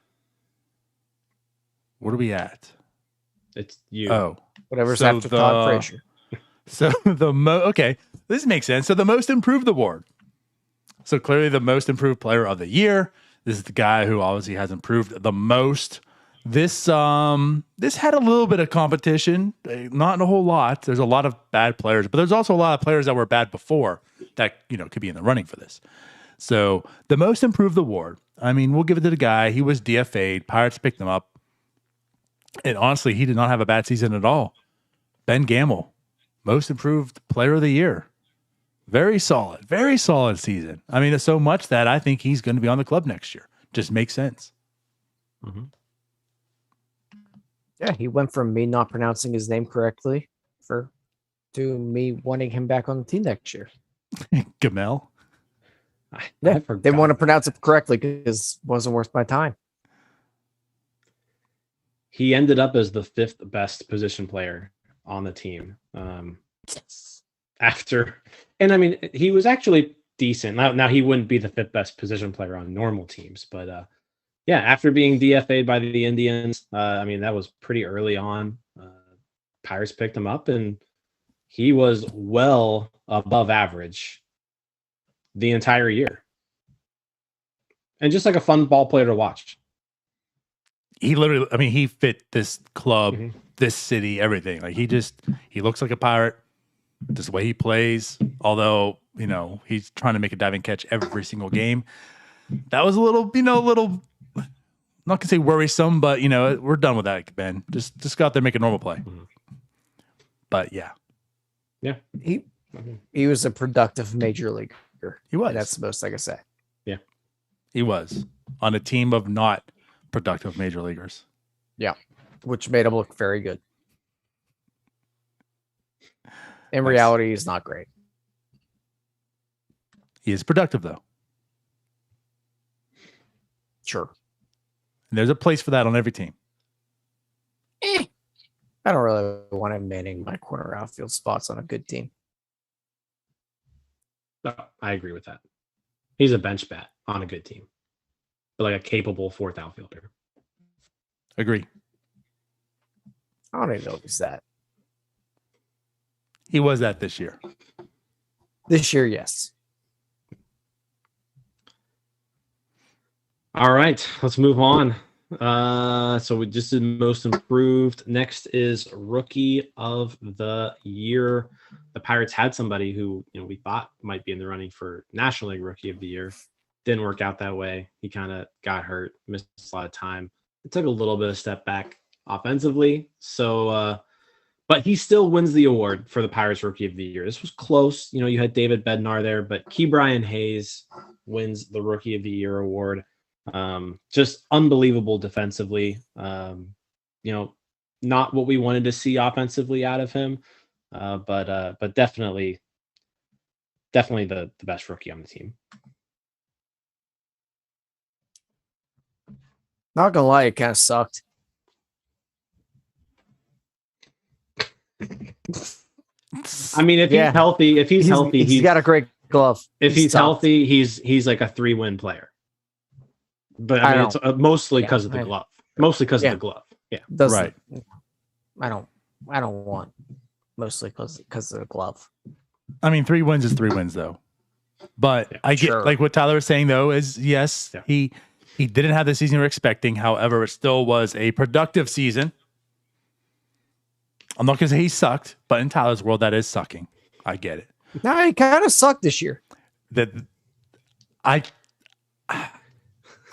Speaker 1: What are we at?
Speaker 2: it's you.
Speaker 1: Oh,
Speaker 3: whatever's
Speaker 1: so
Speaker 3: after Todd Frazier.
Speaker 1: So okay, this makes sense. So the most improved award. So clearly the most improved player of the year. This is the guy who obviously has improved the most. This had a little bit of competition, not a whole lot. There's a lot of bad players, but there's also a lot of players that were bad before that could be in the running for this. So the most improved award. I mean, we'll give it to the guy. He was DFA'd. Pirates picked him up, and honestly, he did not have a bad season at all. Ben Gamble, most improved player of the year. Very solid season. I mean, it's so much that I think he's going to be on the club next year. Just makes sense.
Speaker 2: Mm-hmm.
Speaker 3: Yeah, he went from me not pronouncing his name correctly to me wanting him back on the team next year.
Speaker 1: Gamel.
Speaker 3: Yeah, didn't want to pronounce it correctly because it wasn't worth my time.
Speaker 2: He ended up as the 5th best position player on the team. And I mean, he was actually decent. Now he wouldn't be the 5th best position player on normal teams, but yeah, after being DFA'd by the Indians, I mean, that was pretty early on. Pirates picked him up, and he was well above average the entire year. And just like a fun ball player to watch.
Speaker 1: He literally, I mean, he fit this club, this city, everything. Like he looks like a Pirate. Just the way he plays, although, he's trying to make a diving catch every single game. That was a little, I'm not gonna say worrisome, but we're done with that, Ben. Just go out there and make a normal play. Mm-hmm. But yeah.
Speaker 3: He was a productive major leaguer.
Speaker 1: He was.
Speaker 3: And that's the most I can say.
Speaker 2: Yeah.
Speaker 1: He was on a team of not productive major leaguers.
Speaker 3: Yeah. Which made him look very good. In reality, he's not great.
Speaker 1: He is productive though.
Speaker 3: Sure.
Speaker 1: And there's a place for that on every team.
Speaker 3: I don't really want him manning my corner outfield spots on a good team.
Speaker 2: No, I agree with that. He's a bench bat on a good team, but like a capable 4th outfielder.
Speaker 1: Agree.
Speaker 3: I don't even know if he's that.
Speaker 1: He was that this year.
Speaker 3: This year, yes.
Speaker 2: All right, let's move on. So we just did most improved. Next is rookie of the year. The Pirates had somebody who we thought might be in the running for National League Rookie of the Year. Didn't work out that way. He kind of got hurt, missed a lot of time. It took a little bit of step back offensively. So, but he still wins the award for the Pirates Rookie of the Year. This was close. You had David Bednar there, but Ke'Bryan Hayes wins the Rookie of the Year award. Just unbelievable defensively. Not what we wanted to see offensively out of him, but definitely the best rookie on the team.
Speaker 3: Not gonna lie, it kind of sucked.
Speaker 2: I mean, if he's healthy,
Speaker 3: he's got a great glove.
Speaker 2: If he's healthy, he's like a 3-win player. But I mean, it's mostly because of the glove. Mostly because of the glove. Yeah,
Speaker 3: right. I don't want mostly because of the glove.
Speaker 1: I mean, 3 wins is 3 wins though. But I get like what Tyler was saying though is yes, he didn't have the season we were expecting. However, it still was a productive season. I'm not gonna say he sucked, but in Tyler's world, that is sucking. I get it.
Speaker 3: No, he kind of sucked this year.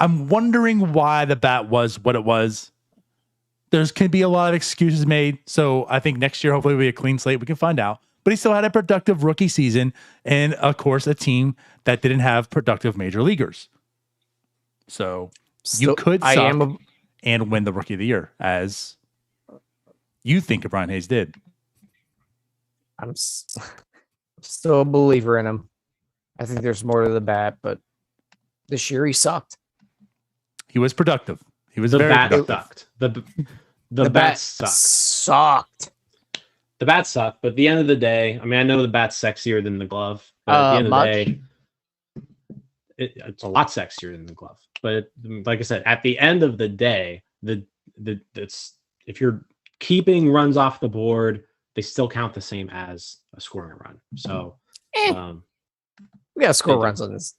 Speaker 1: I'm wondering why the bat was what it was. There's can be a lot of excuses made. So I think next year, hopefully, will be a clean slate. We can find out. But he still had a productive rookie season. And of course, a team that didn't have productive major leaguers. So you could suck and win the rookie of the year as you think Ke'Bryan Hayes did.
Speaker 3: I'm still a believer in him. I think there's more to the bat, but this year he sucked.
Speaker 1: He was productive. He was
Speaker 2: the
Speaker 1: very
Speaker 2: bat
Speaker 1: productive.
Speaker 2: sucked. The bats
Speaker 3: sucked.
Speaker 2: The bats suck, but at the end of the day, I mean, I know the bat's sexier than the glove, but at the end of the day, it's a lot sexier than the glove. But like I said, at the end of the day, it's if you're keeping runs off the board, they still count the same as a scoring run. So
Speaker 3: we gotta score runs on this.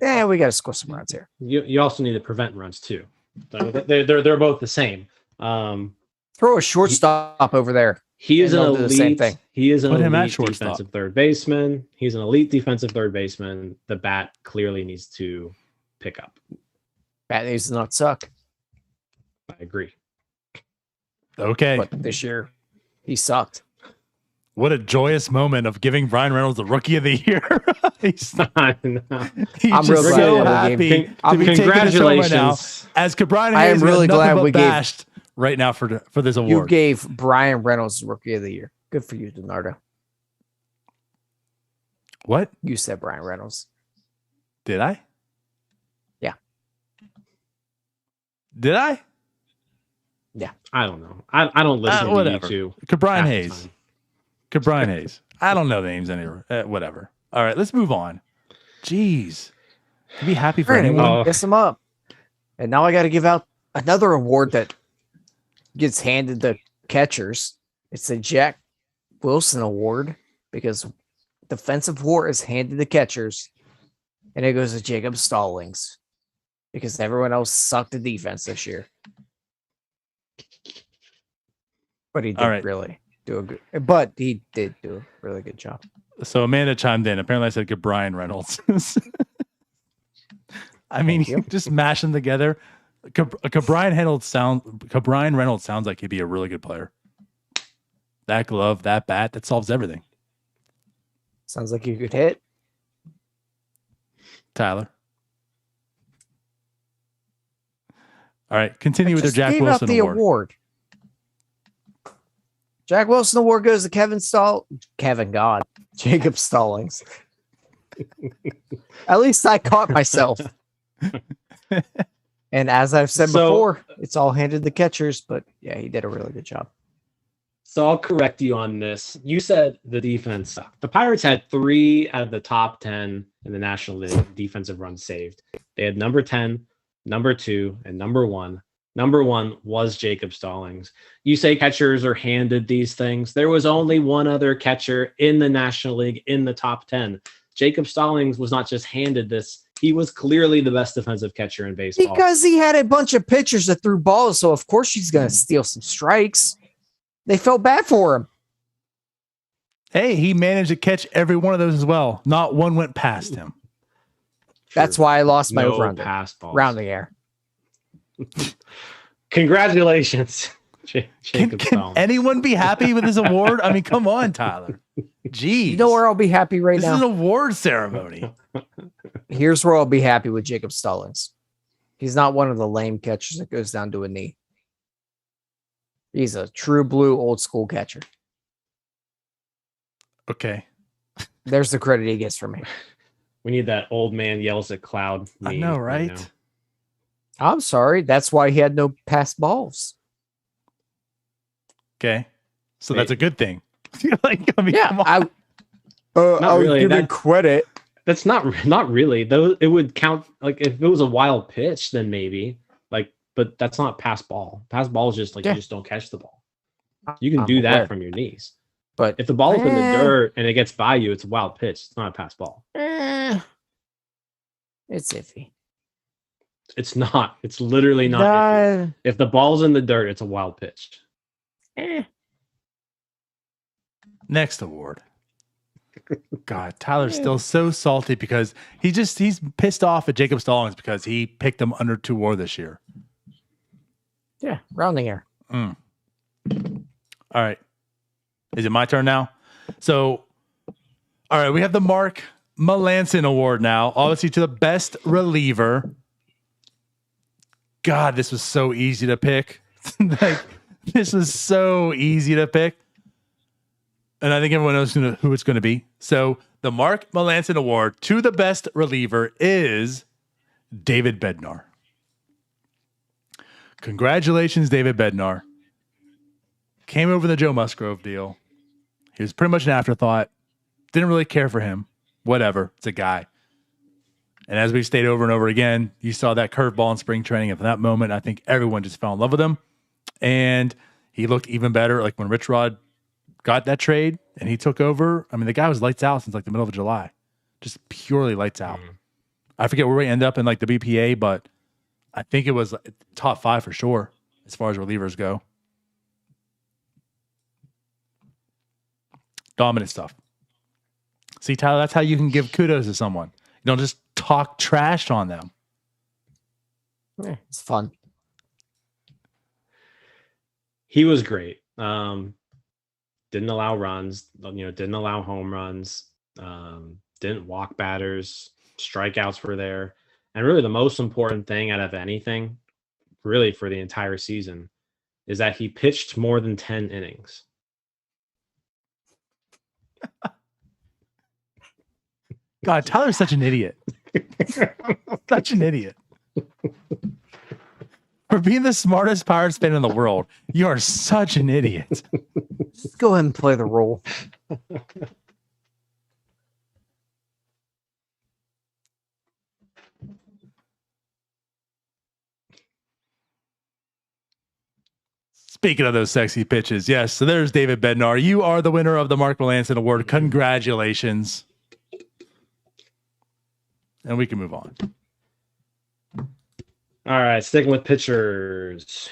Speaker 3: Yeah, we gotta score some runs here.
Speaker 2: You also need to prevent runs too. So they're both the same.
Speaker 3: Throw a shortstop over there.
Speaker 2: He is an elite.
Speaker 3: The same thing.
Speaker 2: He is an
Speaker 1: Put him at
Speaker 2: elite
Speaker 1: shortstop.
Speaker 2: defensive third baseman. He's an elite defensive third baseman. The bat clearly needs to pick up.
Speaker 3: Bat needs to not suck.
Speaker 2: I agree.
Speaker 1: Okay.
Speaker 3: But this year, he sucked.
Speaker 1: What a joyous moment of giving Brian Reynolds the Rookie of the Year. he's
Speaker 2: I'm
Speaker 3: I'm
Speaker 1: just
Speaker 3: real glad
Speaker 1: so
Speaker 3: that we
Speaker 1: happy
Speaker 3: gave-
Speaker 1: to be taking this home right now.
Speaker 2: Congratulations.
Speaker 1: As Cabrine
Speaker 3: I am
Speaker 1: Hayes
Speaker 3: really
Speaker 1: got
Speaker 3: glad
Speaker 1: nothing
Speaker 3: we
Speaker 1: but
Speaker 3: gave-
Speaker 1: bashed right now for this
Speaker 3: You
Speaker 1: award.
Speaker 3: gave Brian Reynolds Rookie of the Year. Good for you, Donardo.
Speaker 1: What?
Speaker 3: You said Brian Reynolds.
Speaker 1: Did I?
Speaker 3: Yeah.
Speaker 1: Did I?
Speaker 2: I don't know. I don't listen to
Speaker 1: whatever.
Speaker 2: you two.
Speaker 1: Cabrine
Speaker 2: half the
Speaker 1: Hayes.
Speaker 2: time.
Speaker 1: Cabrine Hayes. I don't know the names anywhere. Whatever. All right, let's move on. Jeez. Be happy for
Speaker 3: All right,
Speaker 1: anyone.
Speaker 2: Oh.
Speaker 3: Guess him up. And now I got to give out another award that gets handed to catchers. It's the Jack Wilson Award because defensive war is handed to catchers, and it goes to Jacob Stallings because everyone else sucked at defense this year. But he did
Speaker 1: All right.
Speaker 3: really do a good. But he did do a really good job.
Speaker 1: So Amanda chimed in. Apparently, I said Cabrine Reynolds. I mean,
Speaker 3: Thank you.
Speaker 1: just mash them together. Cabrine Reynolds sounds like he'd be a really good player. That glove, that bat, that solves everything.
Speaker 3: Sounds like you could hit.
Speaker 1: Tyler. All right, continue with your
Speaker 3: Just
Speaker 1: Jack
Speaker 3: gave out
Speaker 1: Wilson
Speaker 3: the
Speaker 1: award.
Speaker 3: Jack Wilson Award goes to Jacob Stallings. At least I caught myself. And as I've said
Speaker 2: So-
Speaker 3: before, it's all handed to catchers, but yeah, he did a really good job.
Speaker 2: So I'll correct you on this. You said the defense sucked. The Pirates had 3 out of the top 10 in the National League defensive runs saved. They had number 10, number 2, and number 1. Number 1 was Jacob Stallings. You say catchers are handed these things. There was only one other catcher in the National League in the top 10. Jacob Stallings was not just handed this. He was clearly the best defensive catcher in baseball.
Speaker 3: Because he had a bunch of pitchers that threw balls, so of course he's going to steal some strikes. They felt bad for him.
Speaker 1: Hey, he managed to catch every one of those as well. Not one went past him.
Speaker 3: That's why I lost my
Speaker 2: no
Speaker 3: over-under.
Speaker 2: pass balls.
Speaker 3: Rounding error.
Speaker 2: Congratulations,
Speaker 1: Can,
Speaker 2: Jacob
Speaker 1: can
Speaker 2: Stallings.
Speaker 1: anyone be happy with this award? I mean, come on, Tyler. Jeez.
Speaker 3: You know where I'll be happy right
Speaker 1: this
Speaker 3: now?
Speaker 1: is an award ceremony.
Speaker 3: Here's where I'll be happy with Jacob Stallings. He's not one of the lame catchers that goes down to a knee. He's a true blue old school catcher.
Speaker 1: Okay.
Speaker 3: There's the credit he gets from me.
Speaker 2: We need that old man yells at cloud.
Speaker 1: I
Speaker 2: meme
Speaker 1: know,
Speaker 2: right
Speaker 1: right?
Speaker 2: now.
Speaker 3: I'm sorry. That's why he had no pass balls.
Speaker 1: Okay. So
Speaker 2: Wait.
Speaker 1: that's a good thing. Like, I mean, come on.
Speaker 3: I
Speaker 2: Not really,
Speaker 3: give him
Speaker 2: that-
Speaker 3: credit.
Speaker 2: That's not really. Though it would count like if it was a wild pitch, then maybe. Like, but that's not pass ball. Pass ball is just like
Speaker 3: Yeah.
Speaker 2: you just don't catch the ball. You can
Speaker 3: I'm
Speaker 2: do that
Speaker 3: aware.
Speaker 2: from your knees.
Speaker 3: But
Speaker 2: If the ball is in the
Speaker 3: Eh.
Speaker 2: dirt and it gets by you, it's a wild pitch. It's not a pass ball.
Speaker 3: it's iffy.
Speaker 2: It's not. It's literally not. iffy.
Speaker 3: Nah,
Speaker 2: If the ball's in the dirt, it's a wild pitch.
Speaker 1: Next award. God, Tyler's still so salty because he's pissed off at Jacob Stallings because he picked him under 2 WAR this year.
Speaker 3: yeah, rounding error.
Speaker 1: All right. Is it my turn now? So, all right, we have the Mark Melanson Award now, obviously to the best reliever. God, this was so easy to pick. Like, this was so easy to pick. And I think everyone knows who it's going to be. So the Mark Melanson Award to the best reliever is David Bednar. Congratulations, David Bednar. came over the Joe Musgrove deal. He was pretty much an afterthought. Didn't really care for him. Whatever. It's a guy. And as we stayed over and over again, you saw that curveball in spring training. And from that moment, I think everyone just fell in love with him. And he looked even better. Like when Rich Rod got that trade and he took over, I mean, the guy was lights out since like the middle of July. Just purely lights out. I forget where we end up in like the BPA, but I think it was top 5 for sure as far as relievers go. Dominant stuff. See, Tyler, that's how you can give kudos to someone. You don't just talk trash on them.
Speaker 3: Yeah, it's fun.
Speaker 2: He was great. Didn't allow runs, didn't allow home runs, didn't walk batters, strikeouts were there. And really the most important thing out of anything, really for the entire season, is that he pitched more than 10 innings.
Speaker 1: God, Tyler's such an idiot. Such an idiot. For being the smartest Pirates fan in the world, you are such an idiot.
Speaker 3: Just go ahead and play the role.
Speaker 1: Speaking of those sexy pitches, yes. So there's David Bednar. You are the winner of the Mark Melanson Award. Congratulations. And we can move on.
Speaker 2: All right, sticking with pitchers.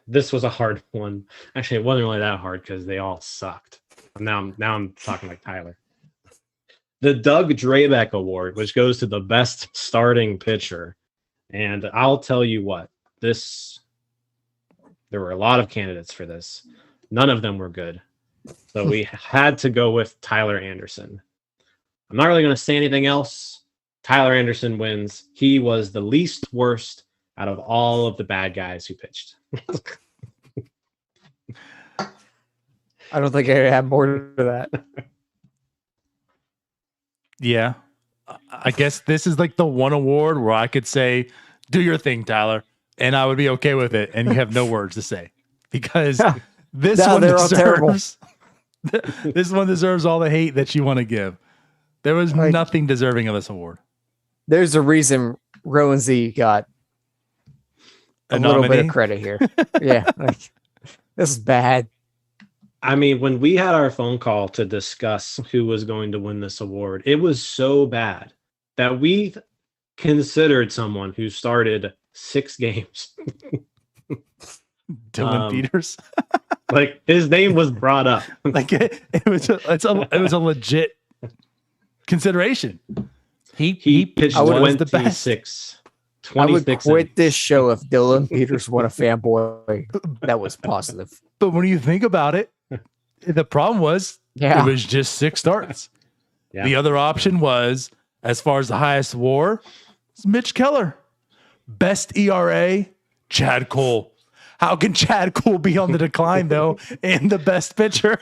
Speaker 2: This was a hard one. Actually, it wasn't really that hard because they all sucked. Now I'm talking like Tyler. The Doug Drabeck Award, which goes to the best starting pitcher. And I'll tell you what, there were a lot of candidates for this. None of them were good. So we had to go with Tyler Anderson. I'm not really going to say anything else. Tyler Anderson wins. He was the least worst out of all of the bad guys who pitched.
Speaker 3: I don't think I have more to that.
Speaker 1: Yeah. I guess this is like the one award where I could say, do your thing, Tyler, and I would be okay with it. And you have no words to say because this one deserves this one deserves all the hate that you want to give. There was nothing deserving of this award.
Speaker 3: There's a reason Rowanzy got a little bit of credit here. Yeah. This is bad.
Speaker 2: I mean, when we had our phone call to discuss who was going to win this award, it was so bad that we considered someone who started 6 games.
Speaker 1: Dylan Peters.
Speaker 2: Like his name was brought up.
Speaker 1: Like it was a legit consideration. He
Speaker 2: pitched 26.
Speaker 3: I would quit this show if Dylan Peters won a fanboy. That was positive.
Speaker 1: But when you think about it, the problem was it was just 6 starts. Yeah. The other option was, as far as the highest WAR, it's Mitch Keller. Best ERA, Chad Cole. How can Chad Cole be on the decline, though, and the best pitcher?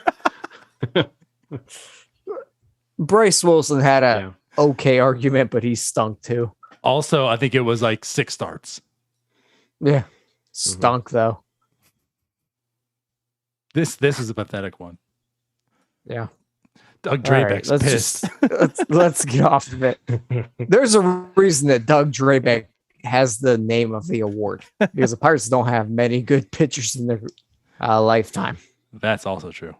Speaker 3: Bryce Wilson had a okay argument, but he stunk too.
Speaker 1: Also, I think it was like 6 starts.
Speaker 3: Yeah. Stunk, though.
Speaker 1: This is a pathetic one.
Speaker 3: Yeah.
Speaker 1: Doug Drabeck's pissed.
Speaker 3: Let's get off of it. There's a reason that Doug Drabeck has the name of the award because the Pirates don't have many good pitchers in their lifetime.
Speaker 1: That's also true.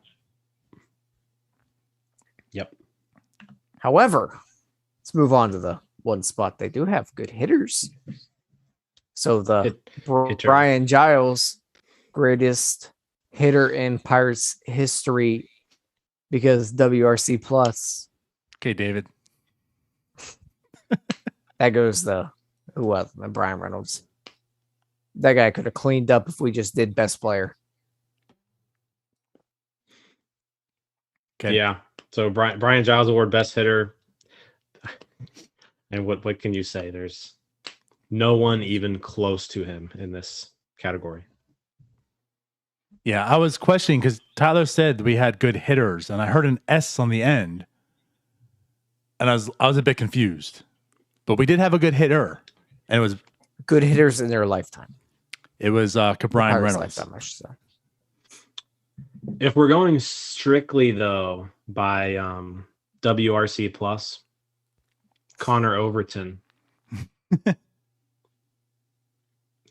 Speaker 2: Yep.
Speaker 3: However, let's move on to the one spot they do have good hitters. So the Brian Giles, greatest hitter in Pirates history because WRC plus.
Speaker 1: Okay, David.
Speaker 3: That goes the Brian Reynolds. That guy could have cleaned up if we just did best player.
Speaker 2: Okay. Yeah. So Brian Giles Award best hitter. And what can you say? There's no one even close to him in this category.
Speaker 1: Yeah, I was questioning because Tyler said we had good hitters, and I heard an S on the end, and I was a bit confused. But we did have a good hitter, and it was
Speaker 3: good hitters in their lifetime.
Speaker 1: It was Brian Reynolds.
Speaker 3: Lifetime, I should say.
Speaker 2: If we're going strictly though by WRC plus, Connor Overton,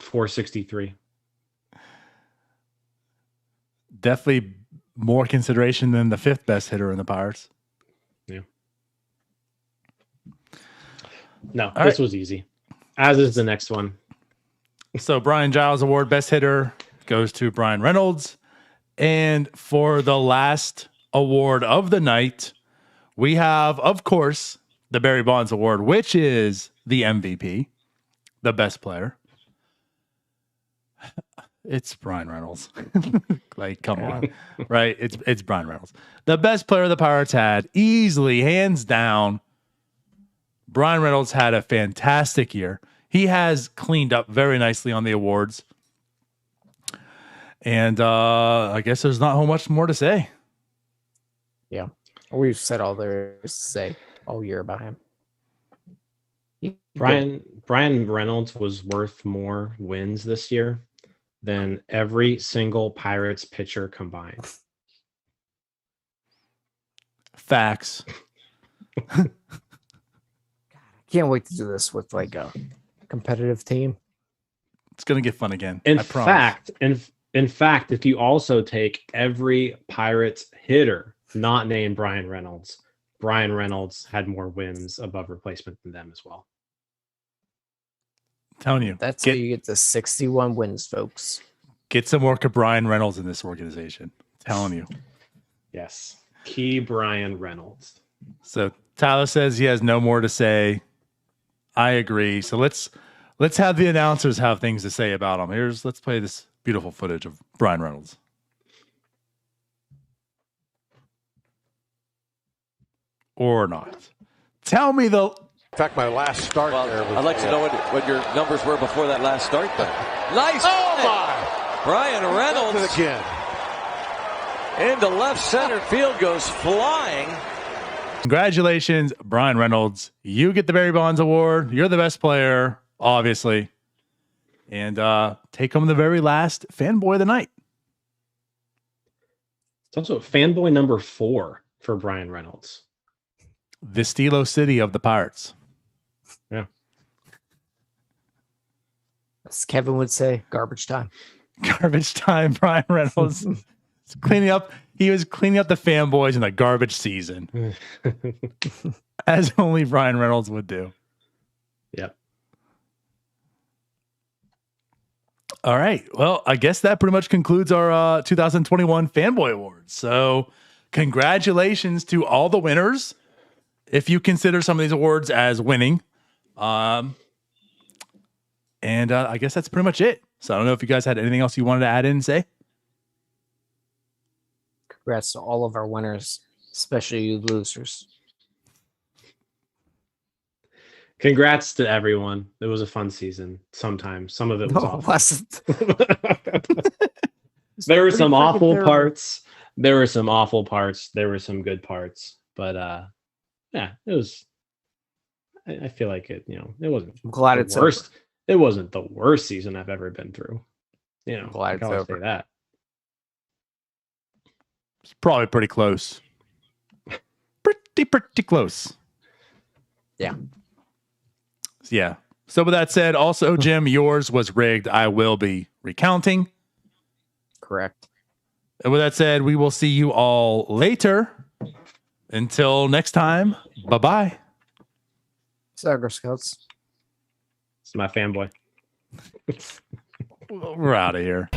Speaker 2: 463.
Speaker 1: Definitely more consideration than the 5th best hitter in the Pirates.
Speaker 2: Yeah. No,
Speaker 1: All
Speaker 2: this
Speaker 1: right.
Speaker 2: was easy. As is the next one.
Speaker 1: So Brian Giles Award Best Hitter goes to Brian Reynolds. And for the last award of the night, we have, of course, the Barry Bonds Award, which is the MVP, the best player. It's Brian Reynolds. Like, come on. Right? It's Brian Reynolds. The best player the Pirates had, easily, hands down. Brian Reynolds had a fantastic year. He has cleaned up very nicely on the awards. And I guess there's not much more to say.
Speaker 3: Yeah. We've said all there is to say all year about him.
Speaker 2: Brian Reynolds was worth more wins this year than every single Pirates pitcher combined.
Speaker 1: Facts.
Speaker 3: Can't wait to do this with like a competitive team.
Speaker 1: It's going to get fun again.
Speaker 2: In
Speaker 1: I promise.
Speaker 2: in fact, if you also take every Pirates hitter not named Brian Reynolds had more wins above replacement than them as well.
Speaker 1: I'm telling you.
Speaker 3: That's how you get to 61 wins, folks.
Speaker 1: Get some more Brian Reynolds in this organization. I'm telling you.
Speaker 2: Yes. Key Brian Reynolds.
Speaker 1: So Tyler says he has no more to say. I agree. So let's have the announcers have things to say about him. Let's play this beautiful footage of Brian Reynolds. Or not. Tell me the.
Speaker 4: In fact, my last start there was.
Speaker 5: I'd like to know what your numbers were before that last start, but nice.
Speaker 4: Oh my!
Speaker 5: Brian Reynolds
Speaker 4: Again.
Speaker 5: into left center field goes flying.
Speaker 1: Congratulations, Brian Reynolds. You get the Barry Bonds Award. You're the best player, obviously. And take home the very last fanboy of the night.
Speaker 2: It's also fanboy number 4 for Brian Reynolds.
Speaker 1: The Stilo City of the Pirates.
Speaker 2: Yeah.
Speaker 3: As Kevin would say, garbage time.
Speaker 1: Garbage time, Brian Reynolds. Cleaning up. He was cleaning up the fanboys in the garbage season. As only Brian Reynolds would do.
Speaker 2: Yep.
Speaker 1: All right. Well, I guess that pretty much concludes our 2021 Fanboy Awards. So congratulations to all the winners. If you consider some of these awards as winning. And I guess that's pretty much it. So I don't know if you guys had anything else you wanted to add in and say.
Speaker 3: Congrats to all of our winners, especially you losers.
Speaker 2: Congrats to everyone. It was a fun season. Sometimes some of it was awful.
Speaker 3: Wasn't.
Speaker 2: There were some
Speaker 3: pretty
Speaker 2: awful
Speaker 3: terrible.
Speaker 2: parts. There were some awful parts. There were some good parts. But yeah, it was. I feel like it. It wasn't.
Speaker 3: I'm glad
Speaker 2: the
Speaker 3: it's
Speaker 2: worst.
Speaker 3: over.
Speaker 2: It wasn't the worst season I've ever been through.
Speaker 3: I'm glad
Speaker 2: I
Speaker 3: it's
Speaker 2: can always
Speaker 3: over.
Speaker 2: say that.
Speaker 1: It's probably pretty close. Pretty close.
Speaker 3: Yeah.
Speaker 1: Yeah. So with that said, also, Jim, yours was rigged. I will be recounting.
Speaker 3: Correct.
Speaker 1: And with that said, we will see you all later. Until next time, bye-bye.
Speaker 3: Sagger Scouts.
Speaker 2: It's my fanboy.
Speaker 1: We're out of here.